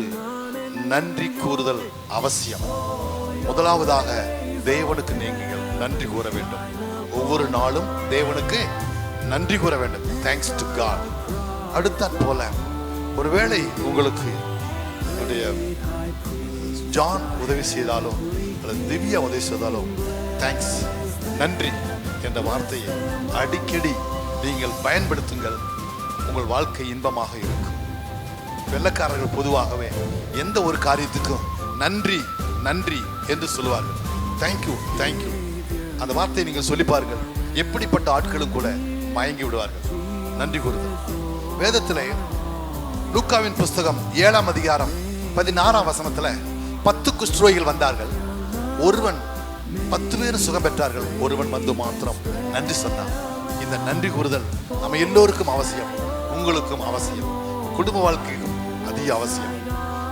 நன்றி கூறுதல் அவசியம். முதலாவதாக தேவனுக்கு நீங்கள் நன்றி கூற வேண்டும். ஒவ்வொரு நாளும் தேவனுக்கு நன்றி கூற வேண்டும். Thanks to God. அடுத்தாற் போல ஒருவேளை உங்களுக்கு ஜான் உதவி செய்தாலோ அல்லது திவ்யா உதவி செய்தாலோ தேங்க்ஸ், நன்றி என்ற வார்த்தையை அடிக்கடி நீங்கள் பயன்படுத்துங்கள். உங்கள் வாழ்க்கை இன்பமாக இருக்கும். வெள்ளைக்காரர்கள் பொதுவாகவே எந்த ஒரு காரியத்துக்கும் நன்றி நன்றி என்று சொல்லுவார்கள். தேங்க்யூ தேங்க்யூ அந்த வார்த்தையை நீங்கள் சொல்லி பாருங்கள். எப்படிப்பட்ட ஆட்களும் கூட மயங்கி விடுவார்கள். நன்றி கூறுதல். வேதத்திலே லூக்காவின் புஸ்தகம் 7ஆம் அதிகாரம் 16ஆம் வசனத்துல 10 குஷ்டரோகிகள் வந்தார்கள். ஒருவன் 10 பேர் சுகம் பெற்றார்கள். ஒருவன் வந்து மாத்திரம் நன்றி சொன்னான். இந்த நன்றி கூறுதல் நம்ம எல்லோருக்கும் அவசியம். உங்களுக்கும் அவசியம். குடும்ப வாழ்க்கைக்கும் அதிக அவசியம்.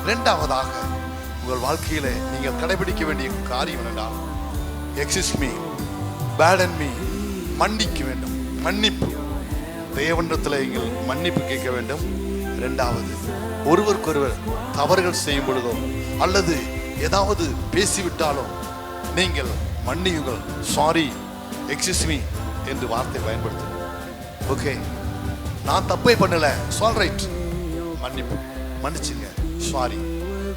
2ஆவதாக உங்கள் வாழ்க்கையில நீங்கள் கடைபிடிக்க வேண்டிய காரியம் என்னென்றால் எக்ஸ்கியூஸ் மீ, பேடன் மீ, மன்னிக்க வேண்டும். மன்னிப்பு. தேவனிடத்தில் நீங்கள் மன்னிப்பு கேட்க வேண்டும். 2வது, ஒருவருக்கொருவர் தவறுகள் செய்யும் பொழுதோ அல்லது ஏதாவது பேசிவிட்டாலோ நீங்கள் மன்னியுங்கள். சாரி, எக்ஸ்கியூஸ் மீ என்று வார்த்தை பயன்படுத்தும். ஓகே, நான் தப்பே பண்ணல, சால் ரைட், மன்னிப்பு, மன்னிச்சுங்க, சாரி.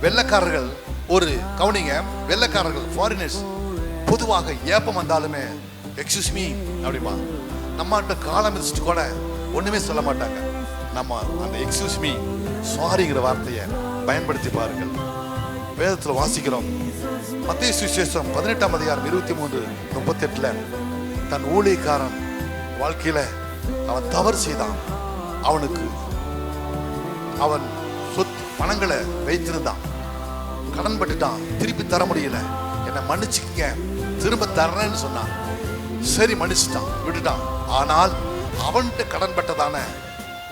வெள்ளைக்காரர்கள் ஒரு கவனிங்க, வெள்ளைக்காரர்கள் ஃபாரினர்ஸ் பொதுவாக ஏப்பம் வந்தாலுமே எக்ஸ்கியூஸ் மீ அப்படிமா. நம்மகிட்ட காலம் மிதிச்சுட்டு கூட ஒண்ணுமே சொல்ல மாட்டாங்க. நம்ம அந்த எக்ஸ்கியூஸ் மீ, சாரிங்கிற வார்த்தையை பயன்படுத்தி பாருங்கள். வேதத்தில் வாசிக்கிறோம். மத்தேயு சுவிசேஷம் 18ஆம் அதிகாரம் 23:38 தன் ஊழியக்காரன் வாழ்க்கையில அவன் தவறு செய்தான். அவன் சொத்து பணங்களை வைத்திருந்தான், கடன் பட்டுட்டான், திருப்பி தர முடியல, என்னை மன்னிச்சுக்க, திரும்ப தர்றேன்னு சொன்னான். சரி, மன்னிச்சுட்டான், விட்டுட்டான். ஆனால் அவன்கிட்ட கடன் பட்டதான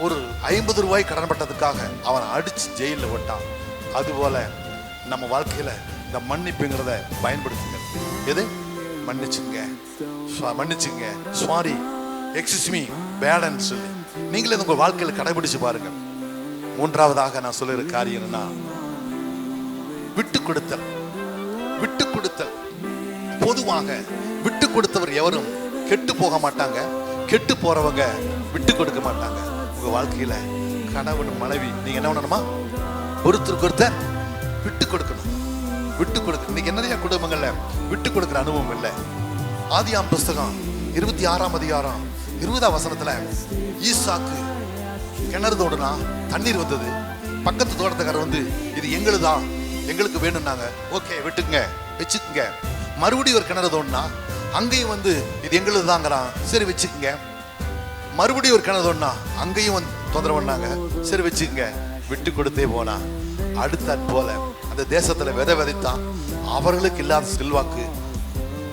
ஒரு 50 ரூபாய் கடன் பட்டதுக்காக அவன் அடிச்சு ஜெயிலில் விட்டான். அதுபோல நம்ம வாழ்க்கையில இந்த மன்னிப்புங்கிறத பயன்படுத்துங்க. எது? மன்னிச்சுங்க, மன்னிச்சுங்க, சாரி, எக்ஸ்கியூஸ் மீ, பேடன்னு சொல்லி நீங்களே உங்க வாழ்க்கையில கடைபிடிச்சு பாருங்க. 3ஆவதாக நான் சொல்லுற காரியம் என்னன்னா விட்டு கொடுத்தல். விட்டு கொடுத்தல். பொதுவாக விட்டு கொடுத்தவர் எவரும் கெட்டு போக மாட்டாங்க. கெட்டு போறவங்க விட்டு கொடுக்க மாட்டாங்க. உங்க வாழ்க்கையில கணவன் மனைவி நீங்க என்ன பண்ணணுமா? ஒருத்தருக்கு ஒருத்தர் விட்டு கொடுக்கணும். விட்டு கொடுக்க இன்னைக்கு நிறைய குடும்பங்கள்ல விட்டு கொடுக்கிற அனுபவம் இல்லை. ஆதியாம் புஸ்தகம் 26ஆம் அதிகாரம் 20ஆம் வசனத்துல ஈசாக்கு கிணறு தோடுனா தண்ணீர் வந்தது. பக்கத்து தோட்டத்துக்காரர் வந்து இது எங்களுதான், எங்களுக்கு வேணும்னாங்க. ஓகே, விட்டுக்குங்க, வச்சுக்குங்க. மறுபடியும் ஒரு கிணறு தோணுனா அங்கேயும் வந்து இது எங்களுக்கு தாங்கிறான். சரி, வச்சுக்குங்க. மறுபடியும் ஒரு கிணறு தோணுனா அங்கேயும் வந்து தொந்தரவு பண்ணாங்க. சரி, வச்சுக்குங்க. விட்டு கொடுத்தே போனா அடுத்த போல அந்த தேசத்துல விதை விதைத்தான். அவர்களுக்கு இல்லாத செல்வாக்கு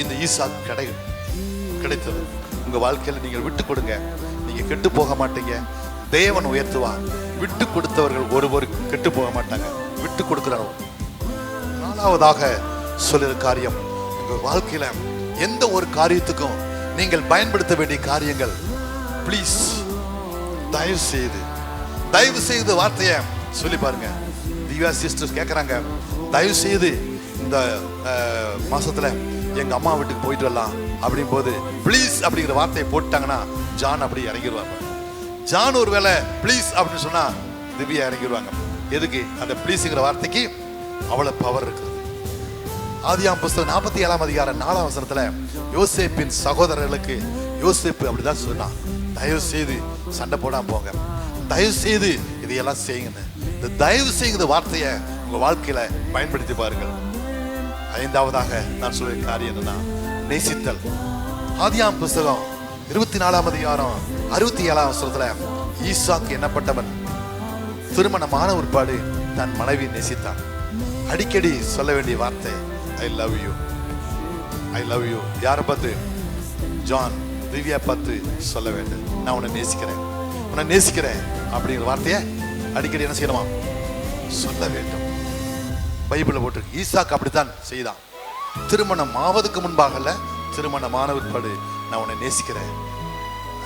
இந்த ஈசாக்கு கிடைத்தது. உங்க வாழ்க்கையில நீங்கள் விட்டு கொடுங்க, நீங்க கெட்டு போக மாட்டீங்க. தேவன் உயர்த்துவார். விட்டு கொடுத்தவர்கள் ஒருவர் கெட்டு போக மாட்டாங்க. விட்டு கொடுக்கிறார். 4ஆவதாக சொல்லுற காரியம், உங்க வாழ்க்கையில எந்த ஒரு காரியத்துக்கும் நீங்கள் பயன்படுத்த வேண்டிய காரியங்கள் ப்ளீஸ் தயவு செய்து வார்த்தையை சொல்லி பாருங்க. திவ்யா சிஸ்டர்ஸ் கேட்குறாங்க, தயவு செய்து இந்த மாசத்துல எங்க அம்மா வீட்டுக்கு போயிட்டு வரலாம் அப்படின் போது ப்ளீஸ் அப்படிங்கிற வார்த்தையை போட்டாங்கன்னா ஜான் அப்படி இறங்கிடுவாங்க. ஜான் ஒரு வேளை ப்ளீஸ் அப்படின்னு சொன்னா திவ்யா இறங்கிடுவாங்க. எதுக்கு? அந்த ப்ளீஸுங்கிற வார்த்தைக்கு அவ்வளவு பவர் இருக்குது. ஆதியாம் புஸ்தகம் 47ஆம் அதிகாரம் 4ஆம் வசனத்துல யோசேப்பின் சகோதரர்களுக்கு யோசேப்பு அப்படிதான் சொன்னான், தயவு செய்து சண்டை போடாம போங்க, தயவு செய்து இதையெல்லாம் செய்யுங்க. இந்த தயவு செய்கிற வார்த்தையை உங்க வாழ்க்கையில பயன்படுத்தி பாருங்கள். 5ஆவதாக நான் சொல்ற காரியம் என்னன்னா நேசித்தல். ஆதியாம் புஸ்தகம் 24ஆம் அதிகாரம் 67ஆம் வசனத்துல ஈசாக்கு என்னப்பட்டவன் திருமணமான ஒருபாடு தன் மனைவி நேசித்தான். அடிக்கடி சொல்ல வேண்டிய வார்த்தை I love you, I love you. யாரை பார்த்து? ஜான் திவ்யா பார்த்து சொல்ல வேண்டும், நான் உன்னை நேசிக்கிறேன், உன்னை நேசிக்கிறேன் அப்படிங்கிற வார்த்தையை அடிக்கடி என்ன செய்யணுமா? சொல்ல வேண்டும். பைபிள்ல போட்டிருக்கு. ஈசாக்கு அப்படித்தான் செய்தான். திருமணம் ஆவதுக்கு முன்பாக அல்ல, திருமணமான பிற்பாடு நான் உன்னை நேசிக்கிறேன்,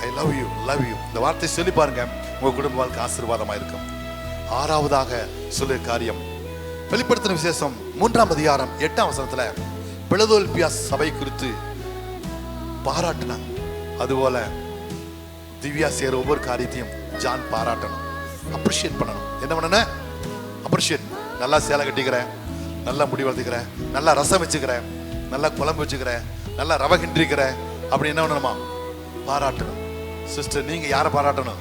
I love you, love you. இந்த வார்த்தை சொல்லி பாருங்க, உங்க குடும்ப வாழ்க்கை ஆசீர்வாதமா இருக்கும். 6ஆவதாக சொல்ல காரியம் வெளிப்படுத்தின விசேஷம் 3ஆம் அதிகாரம் 8ஆம் வசனத்துல பிலதெல்பியா சபை குறித்து பாராட்டினாங்க. அதுபோல திவ்யா செய்யற ஒவ்வொரு காரியத்தையும் ஜான் பாராட்டணும், அப்ரிஷியேட் பண்ணணும். என்ன பண்ணணும்? அப்ரிஷியேட். நல்லா சேலை கட்டிக்கிறேன், நல்லா முடி வளர்த்துக்கிறேன், நல்லா ரசம் வச்சுக்கிறேன், நல்லா குழம்பு வச்சுக்கிறேன், நல்லா ரவை கிண்டிருக்கிறேன் அப்படி என்ன பண்ணணுமா? பாராட்டணும். சிஸ்டர், நீங்க யாரை பாராட்டணும்?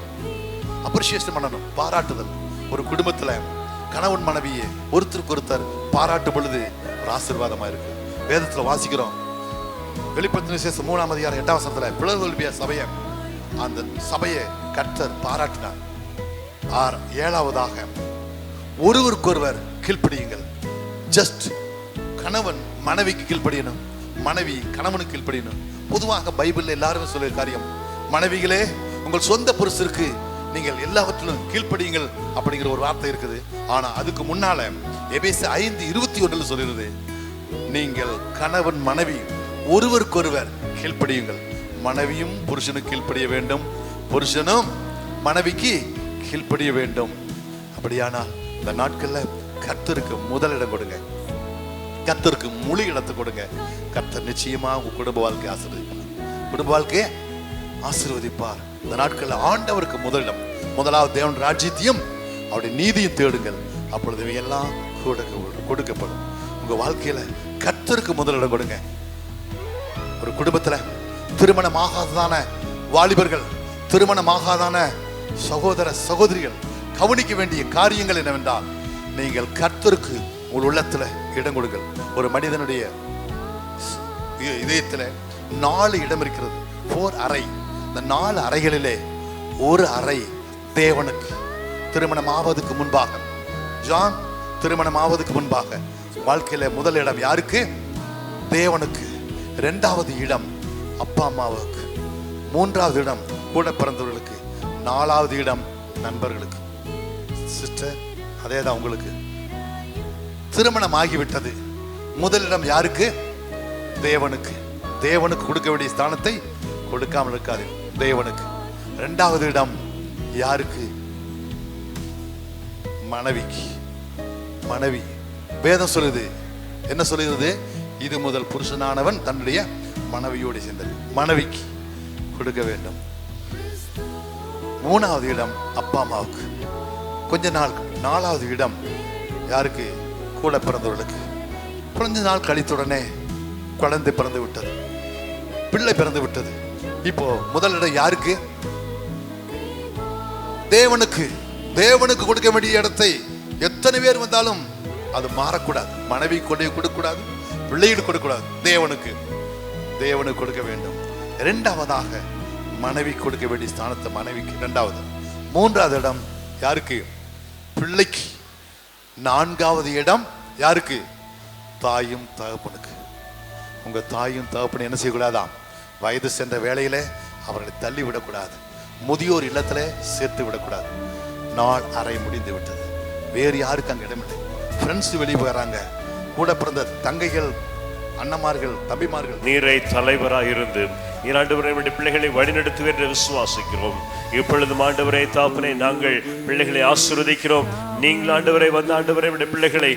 அப்ரிஷியேஷன் பண்ணணும், பாராட்டுதல். ஒரு குடும்பத்துல கணவன் மனைவியை ஒருத்தருக்கு ஒருத்தர் பாராட்டு பொழுது ஒரு ஆசீர்வாதமா இருக்கு. வேதத்துல வாசிக்கிறோம், வெளிப்படுத்தின விசேஷம் 3ஆம் அதிகாரம் 8ஆம் வசனத்துல பிலதெல்பியா சபையை, அந்த சபையை கர்த்தர் பாராட்டினார். 7ஆவதாக ஒருவருக்கொருவர் கீழ்ப்படியுங்கள். ஜஸ்ட் கணவன் மனைவிக்கு கீழ்ப்படியணும், மனைவி கணவனுக்கு கீழ்ப்படியணும். பொதுவாக பைபிள்ல எல்லாருமே சொல்ல காரியம், மனைவிகளே உங்கள் சொந்த புருஷருக்கு நீங்கள் எல்லாவற்றிலும் கீழ்ப்படியுங்கள் அப்படிங்கிற ஒரு வார்த்தை இருக்குது. ஆனா அதுக்கு முன்னால எபேசியர் 5:21 சொல்கிறது, நீங்கள் கணவன் மனைவி ஒருவருக்கொருவர் கீழ்ப்படியுங்கள். மனைவியும் புருஷனுக்கு கீழ்ப்படிய வேண்டும், புருஷனும் மனைவிக்கு கீழ்ப்படிய வேண்டும். அப்படியானா இந்த நாட்கள்ல கர்த்தருக்கு முதலிடம் கொடுங்க, கர்த்தருக்கு முழு இடத்தை கொடுங்க. கர்த்தர் நிச்சயமா உங்க குடும்ப வாழ்க்கையை ஆசீர்வதிப்பார், குடும்ப வாழ்க்கையை ஆசீர்வதிப்பார். இந்த நாட்கள்ல ஆண்டவருக்கு முதலிடம். முதலாவது தேவன் ராஜ்யத்தையும் அவருடைய நீதியும் தேடுங்கள், அப்பொழுது இவையெல்லாம் கொடுக்கப்படும். உங்க வாழ்க்கையில கர்த்தருக்கு முதலிடம் கொடுங்க. ஒரு குடும்பத்துல திருமணமாகாததான வாலிபர்கள், திருமணமாகாதான சகோதர சகோதரிகள் கவனிக்க வேண்டிய காரியங்கள் என்னவென்றால், நீங்கள் கர்த்தருக்கு உங்கள் உள்ளத்துல இடம் கொடுங்கள். ஒரு மனிதனுடைய இதயத்துல 4 இடம் இருக்கிறது, 4 அறை. இந்த 4 அறைகளிலே ஒரு அறை தேவனுக்கு. திருமணம் ஆவதுக்கு முன்பாக, ஜான் திருமணம் ஆவதுக்கு முன்பாக வாழ்க்கையில முதல் இடம் யாருக்கு? தேவனுக்கு. 2வது இடம் அப்பா அம்மாவுக்கு. 3வது இடம் கூட பிறந்தவர்களுக்கு. 4வது இடம் நண்பர்களுக்கு. சிஸ்டர், அதேதான் உங்களுக்கு. திருமணம் ஆகிவிட்டது, முதலிடம் யாருக்கு? தேவனுக்கு. தேவனுக்கு கொடுக்க வேண்டிய ஸ்தானத்தை கொடுக்காமல் இருக்காது, தேவனுக்கு. 2வது இடம் யாருக்கு? மனைவிக்கு. மனைவி. வேதம் சொல்லுது, என்ன சொல்லுகிறது? இது முதல் புருஷனானவன் தன்னுடைய மனைவியோடு சேர்ந்தது. மனைவிக்கு கொடுக்க வேண்டும். 3வது இடம் அப்பா அம்மாவுக்கு. கொஞ்ச நாள். 4வது இடம் யாருக்கு? கூட பிறந்தவர்களுக்கு. கொஞ்ச நாள் கழித்துடனே குழந்தை பிறந்து விட்டது, பிள்ளை பிறந்து விட்டது. இப்போ முதலிடம் யாருக்கு? தேவனுக்கு. தேவனுக்கு கொடுக்க வேண்டிய இடத்தை எத்தனை பேர் வந்தாலும் அது மாறக்கூடாது. மனைவி கொண்டு கொடுக்கக்கூடாது, பிள்ளைகள் கொடுக்கக்கூடாது. தேவனுக்கு. தேவனுக்கு கொடுக்க வேண்டும். 2வதாக மனைவி கொடுக்க வேண்டிய ஸ்தானத்தை மனைவிக்கு 2வது. 3வது இடம் யாருக்கு? பிள்ளைக்கு. 4வது இடம் யாருக்கு? தாயும் தகப்பனுக்கு. உங்க தாயும் தகப்பனும் என்ன செய்யக்கூடாதாம்? வயது சென்ற வேளையில அவர்களை தள்ளி விடக்கூடாது, முதியோர் இல்லத்துல சேர்த்து விடக்கூடாது. நாள் அறை முடிந்து விட்டது, வேறு யாருக்கு அங்க இடமில்லை. ஃப்ரெண்ட்ஸ் வெளியே போயிடறாங்க, கூட பிறந்த தங்கைகள், அண்ணமார்கள், தம்பிமார்கள். நீரை தலைவராக இருந்து ஆண்டவரே பிள்ளைகளை வழிநடத்துவேன் என்று விசுவாசிக்கிறோம். இப்பொழுதும் ஆண்டவரே தாப்பனே நாங்கள் பிள்ளைகளை ஆசீர்வதிக்கிறோம். நீங்கள் ஆண்டவரை வந்து ஆண்டவரை பிள்ளைகளை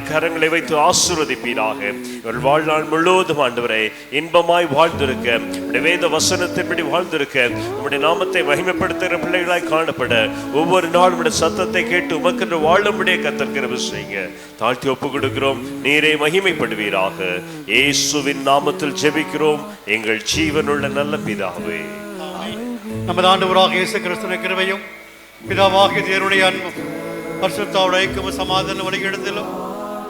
கரங்களை வைத்து ஆசீர்வதிப்பீராக. இவர்கள் வாழ்நாள் முழுவதும் ஆண்டவரை இன்பமாய் வாழ்ந்திருக்க, வேத வசனத்தின்படி வாழ்ந்திருக்க, உம்முடைய நாமத்தை மகிமைப்படுத்துகிற பிள்ளைகளாய் காணப்பட, ஒவ்வொரு நாளும் சத்தத்தை கேட்டு உமக்கென்று வாழும்படியே கர்த்தர் கிருபை செய்யுங்க. தாழ்த்தி ஒப்பு கொடுக்கிறோம். நீரே மகிமைப்படுவீராக. இயேசுவின் நாமத்தில் ஜெபிக்கிறோம் எங்கள் ஜீவனுள்ள நல்ல பிதாவே. நமது ஆண்டவராக இயேசு கிறிஸ்துவின் கிருபையும் பிதாவாகிய தேவனுடைய அன்பும் பரிசுத்தாவுடைய ஐக்கியமும் சமாதான வழியிடத்திலும்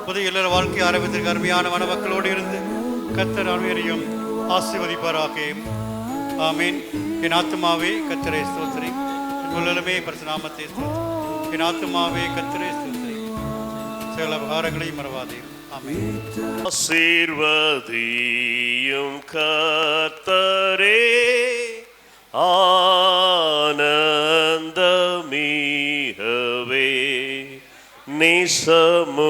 புதிய இல்லற வாழ்க்கை ஆரம்பத்திற்கு அருமையான மணமக்களோடு இருந்து கர்த்தர் அனைவரையும் ஆசீர்வதிப்பாராக. ஆமீன். என் ஆத்துமாவே கர்த்தரை ஸ்தோத்திரி, என் உள்ளமே பரிசுத்த நாமத்தை ஸ்தோத்திரி. என் ஆத்துமாவே கர்த்தரை ஸ்தோத்திரி, சகல உபகாரங்களை மறவாதே. ஆமீன். ஆசீர்வதியும் கர்த்தரே, ஆனந்தமிகவே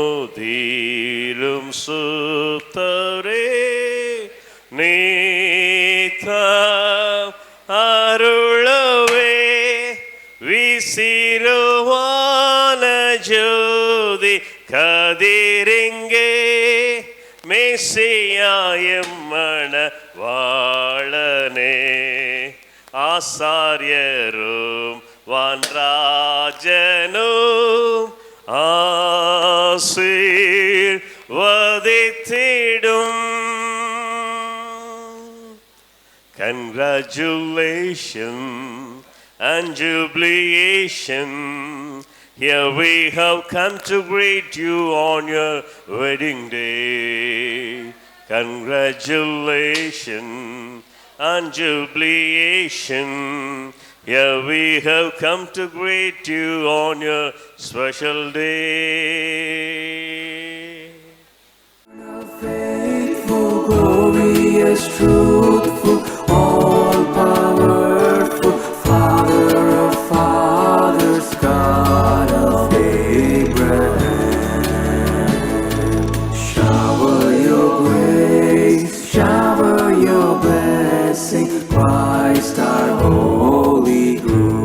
நிசமுதிலும் சுத்தரே, நீத்தம் அருளவே விசிறுவான ஜோதி கதிரிங்கே மெசியாயம் மணவாளனே. ஆசாரியரும் வான்ராஜனும் ஆசீர்வதித்திடும். Congratulations and jubilation, here we have come to greet you on your wedding day. Congratulations and jubilation, here we have come to greet you on your special day. Faithful, glorious, truthful, all powerful, Father of fathers, God of Abraham. Shower your grace, shower your blessing, Christ our holy groom.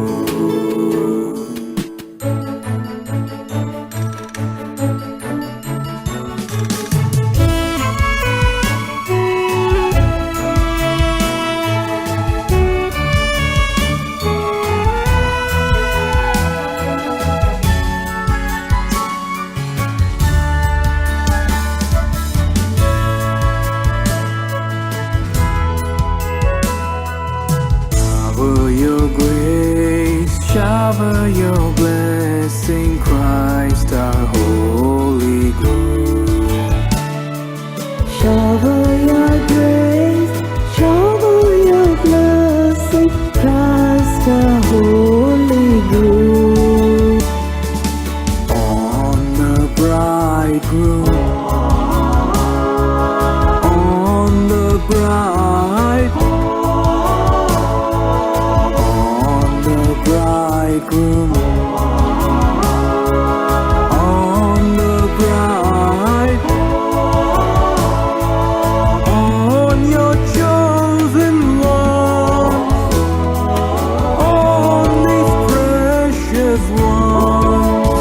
Shower your grace, shower your blessing, Christ our holy groom. Shower your grace, shower your blessing, Christ the Holy Groom. On the bridegroom, on the bride, on the bridegroom, on the bride, on your chosen ones, on these precious ones.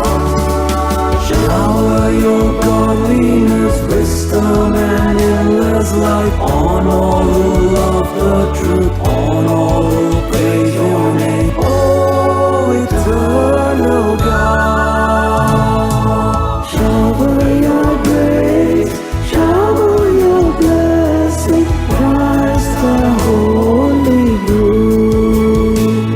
Shower your godliness, wisdom, and endless life on all who love the truth, on all who praise your name, oh eternal God. Shower your grace, shower your blessing, Christ the Holy Groom.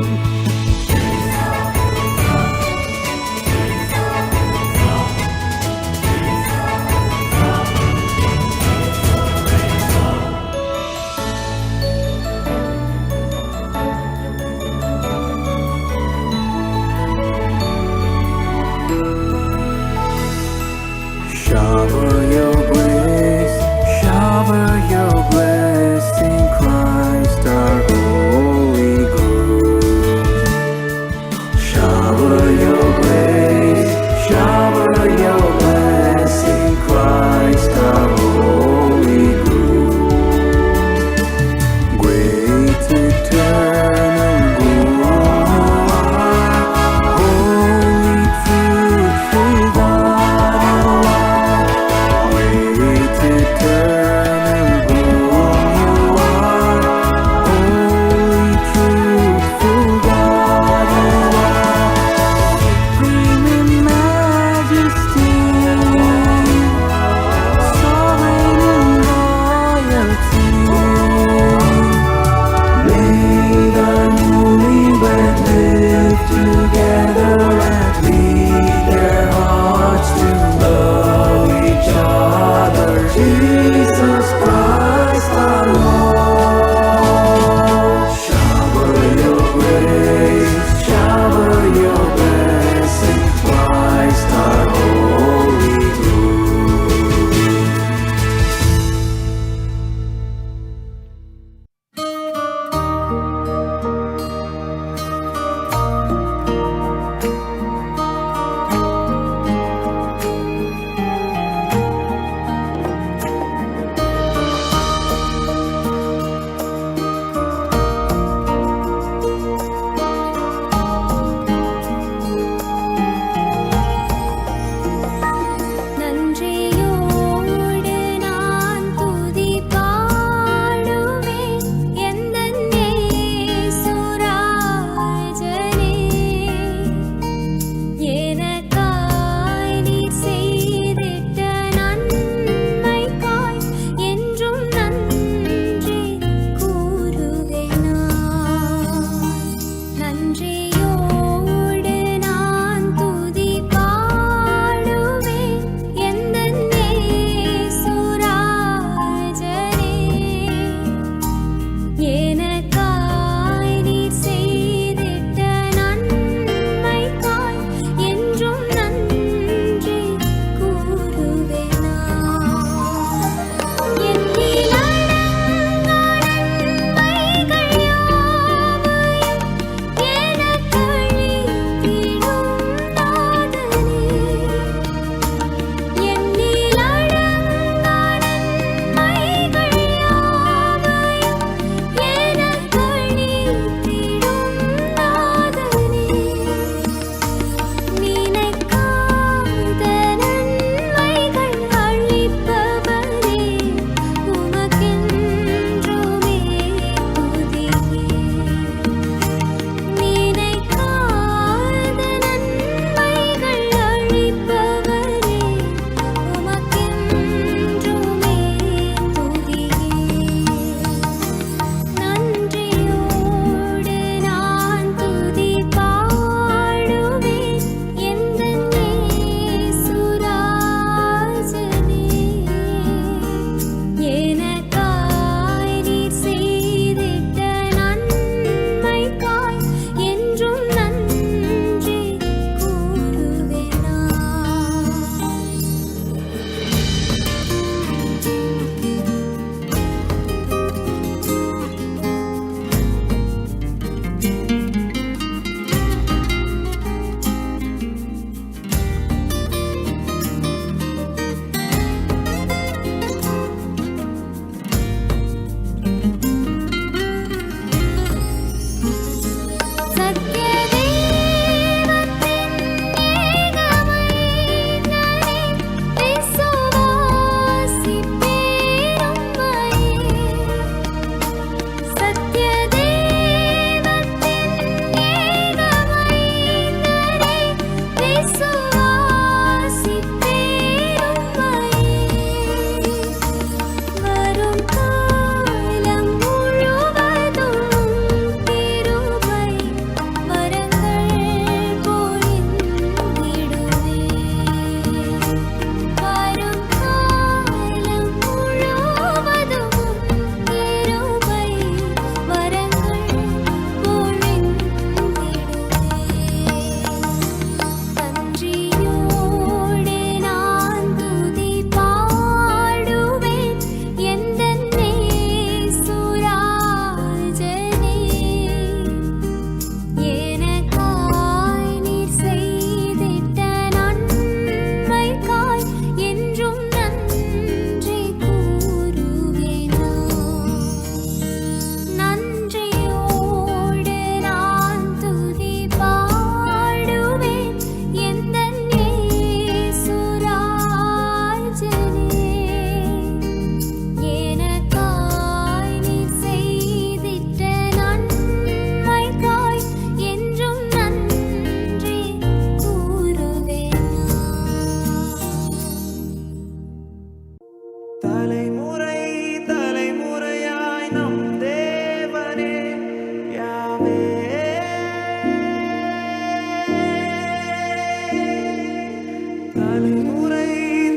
தலைமுறை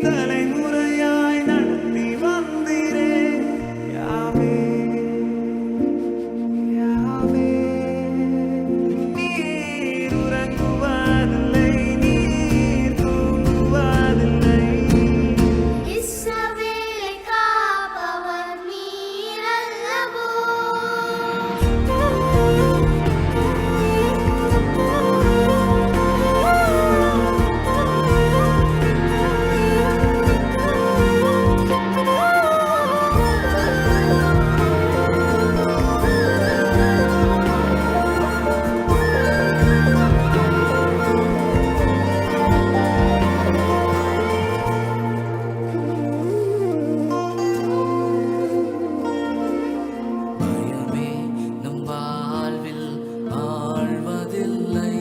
தலைமுறையாய் நடத்தி வந்தீரே யாவே யாவே. நீர் உறங்குவதில்லை, நீர் தூங்குவதில்லை. இஸ்ரவேலை காப்பவர் நீரல்லவோ. பயமே நம் வாழ்வில் ஆழ்வதில்லை.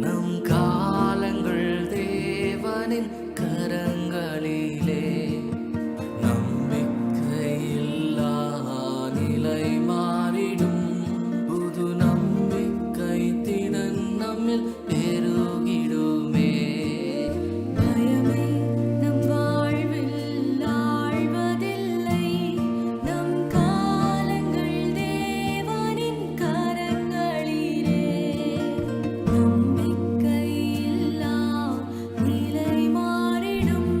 நம் காலங்கள் தேவனின் கரங்களிலே. நம்பிக்கையில்லா நிலை மாறிடும். புது நம்பிக்கை திடன் நம்மில் பெருகிடுமே. பயமே நம் வாழ்வில் ஆழ்வதில்லை. நம் காலங்கள் தேவனின் கரங்களிலே. நம்பிக்கையில்லா நிலை மாறிடும்.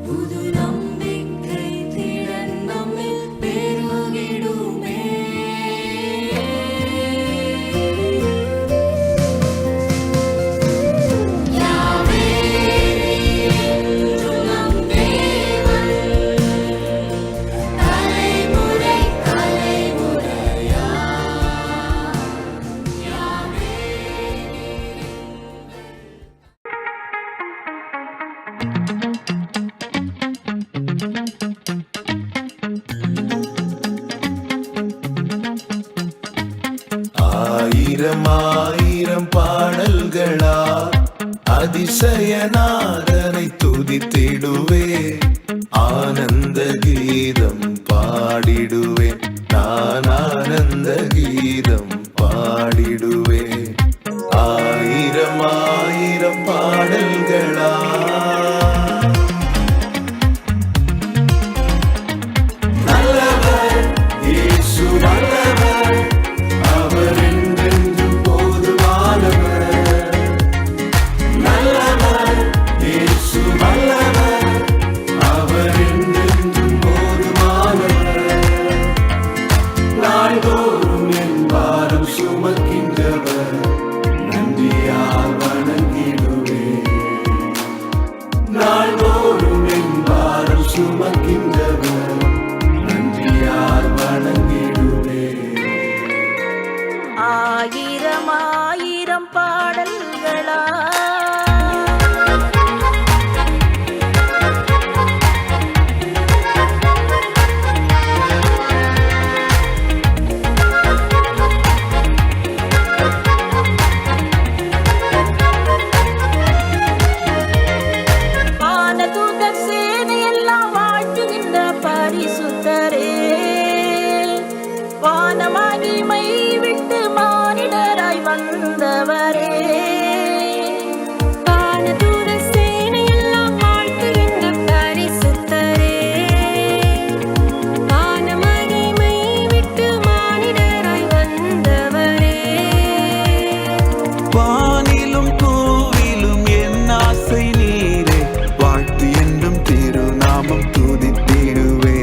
புது நம்பிக்கை திடன் நம்மில் பெருகிடுமே. யாவே நீர் நம் தேவன். தலைமுறை தலைமுறையா யாவே ஆயிரம் ஆயிரம் பாடல்களா அதிசயநாதனை துதித்திடுவே. ஆனந்த கீதம் பாடிடுவேன், நான் ஆனந்த கீதம் பாடிடுவேன். ஆயிரம் ஆயிரம் பாடல்களா நல்லவர் இயேசு நல்லவர், அவர் என்றென்றும் போதுமானவர். நல்லவர் இயேசு நல்லவர், அவர் என்றென்றும் போதுமானவர். நாள்தோறும் என் பாரம் சுமக்கின்றவர், நன்றியால் வணங்கிடுவேன். நாள்தோறும் என் பாரம் சுமக்கின்றவர், நன்றியால் வணங்கிடுவேன். ஆயிரம் ஆயிரம் பாடல்களா வானதூதர் சேனையெல்லாம் வாழ்த்துகின்ற பரிசுத்தரே. வானமகிமை விட்டு மானிடராய் வந்தவரே. வானதூதர் சேனையெல்லாம் வாழ்த்துகின்ற பரிசுத்தரே. வானமகிமை விட்டு மானிடராய் வந்தவரே. வானிலும் பூவிலும் என் ஆசை நீரே, வாழ்த்து என்றும் திருநாமம் துதித்திடுவே.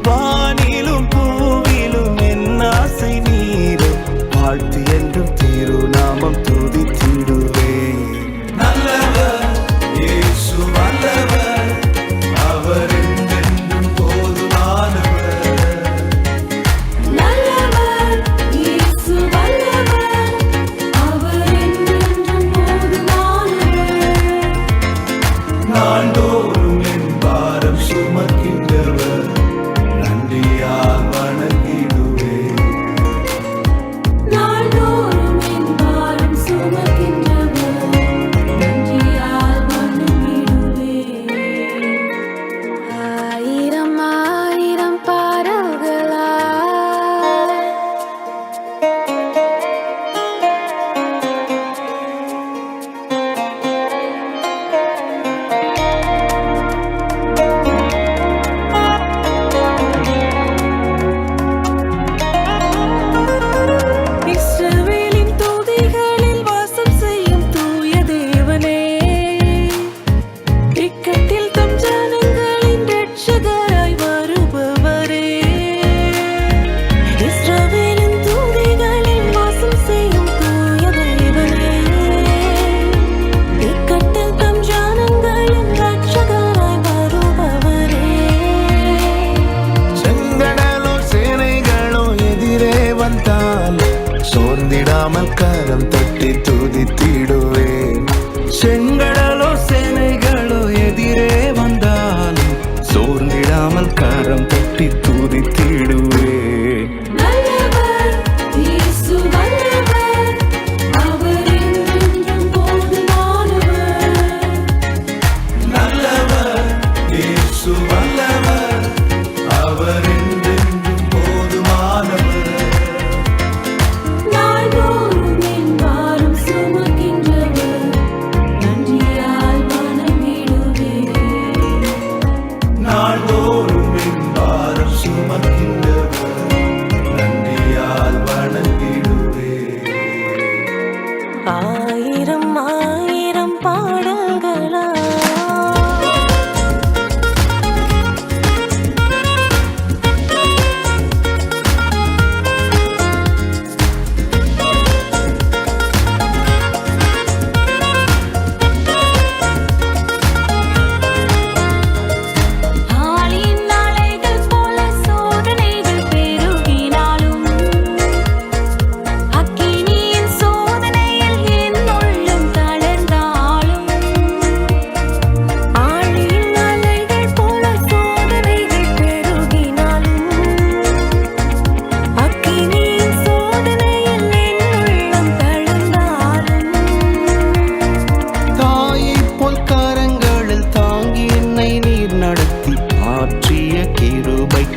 வானிலும் பூவிலும் என் ஆசை நீரே, வாழ்த்து என்றும் திருநாமம் துதித்திடுவே. நல்லவர் இயேசு நல்லவர், அவர் என்றென்றும் போதுமானவர். நல்லவர் இயேசு வல்லவர், அவர் என்றென்றும் போதுமானவர். நாள்தோறும் என் பாரம் சுமக்கின்றவர், நன்றியால் வணங்கிடுவேன். நாள்தோறும் என் பாரம் சுமக்கின்றவர், நன்றியால் வணங்கிடுவேன். ஆயிரம் ஆயிரம் பாடல்களா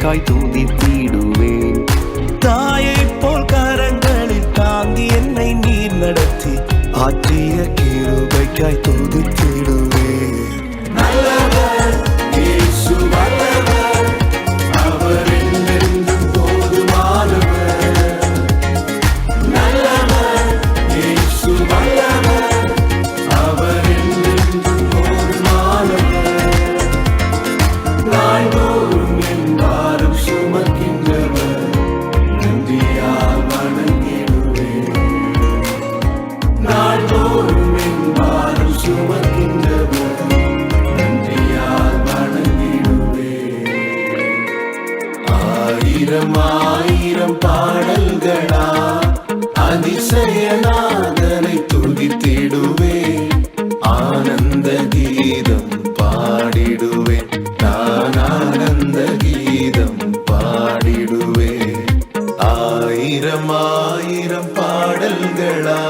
கிருபைக்காய் துதித்திடுவேன். தாயை போல் கரங்களில் தாங்கி என்னை நீர் நடத்தி ஆற்றிய கிருபைக்காய் துதித்திடுவேன். நல்லவர் இயேசு வல்லவர், அவர் என்றென்றும் போதுமானவர். நல்லவர் இயேசு வல்லவர், அவர் என்றென்றும் போதுமானவர். நாள்தோறும் என் பாரம் சுமக்கின்றவர், நன்றியால் வணங்கிடுவேன். நாள்தோறும் என் பாரம் சுமக்கின்றவர், நன்றியால் வணங்கிடுவேன். ஆயிரம் ஆயிரம் பாடல்களா அதிசயநாதனை துதித்திடுவேன். ஆனந்த கீதம் பாடிடுவேன், நான் ஆனந்த கீதம் பாடிடுவேன். ஆயிரம் ஆயிரம் பாடல்களா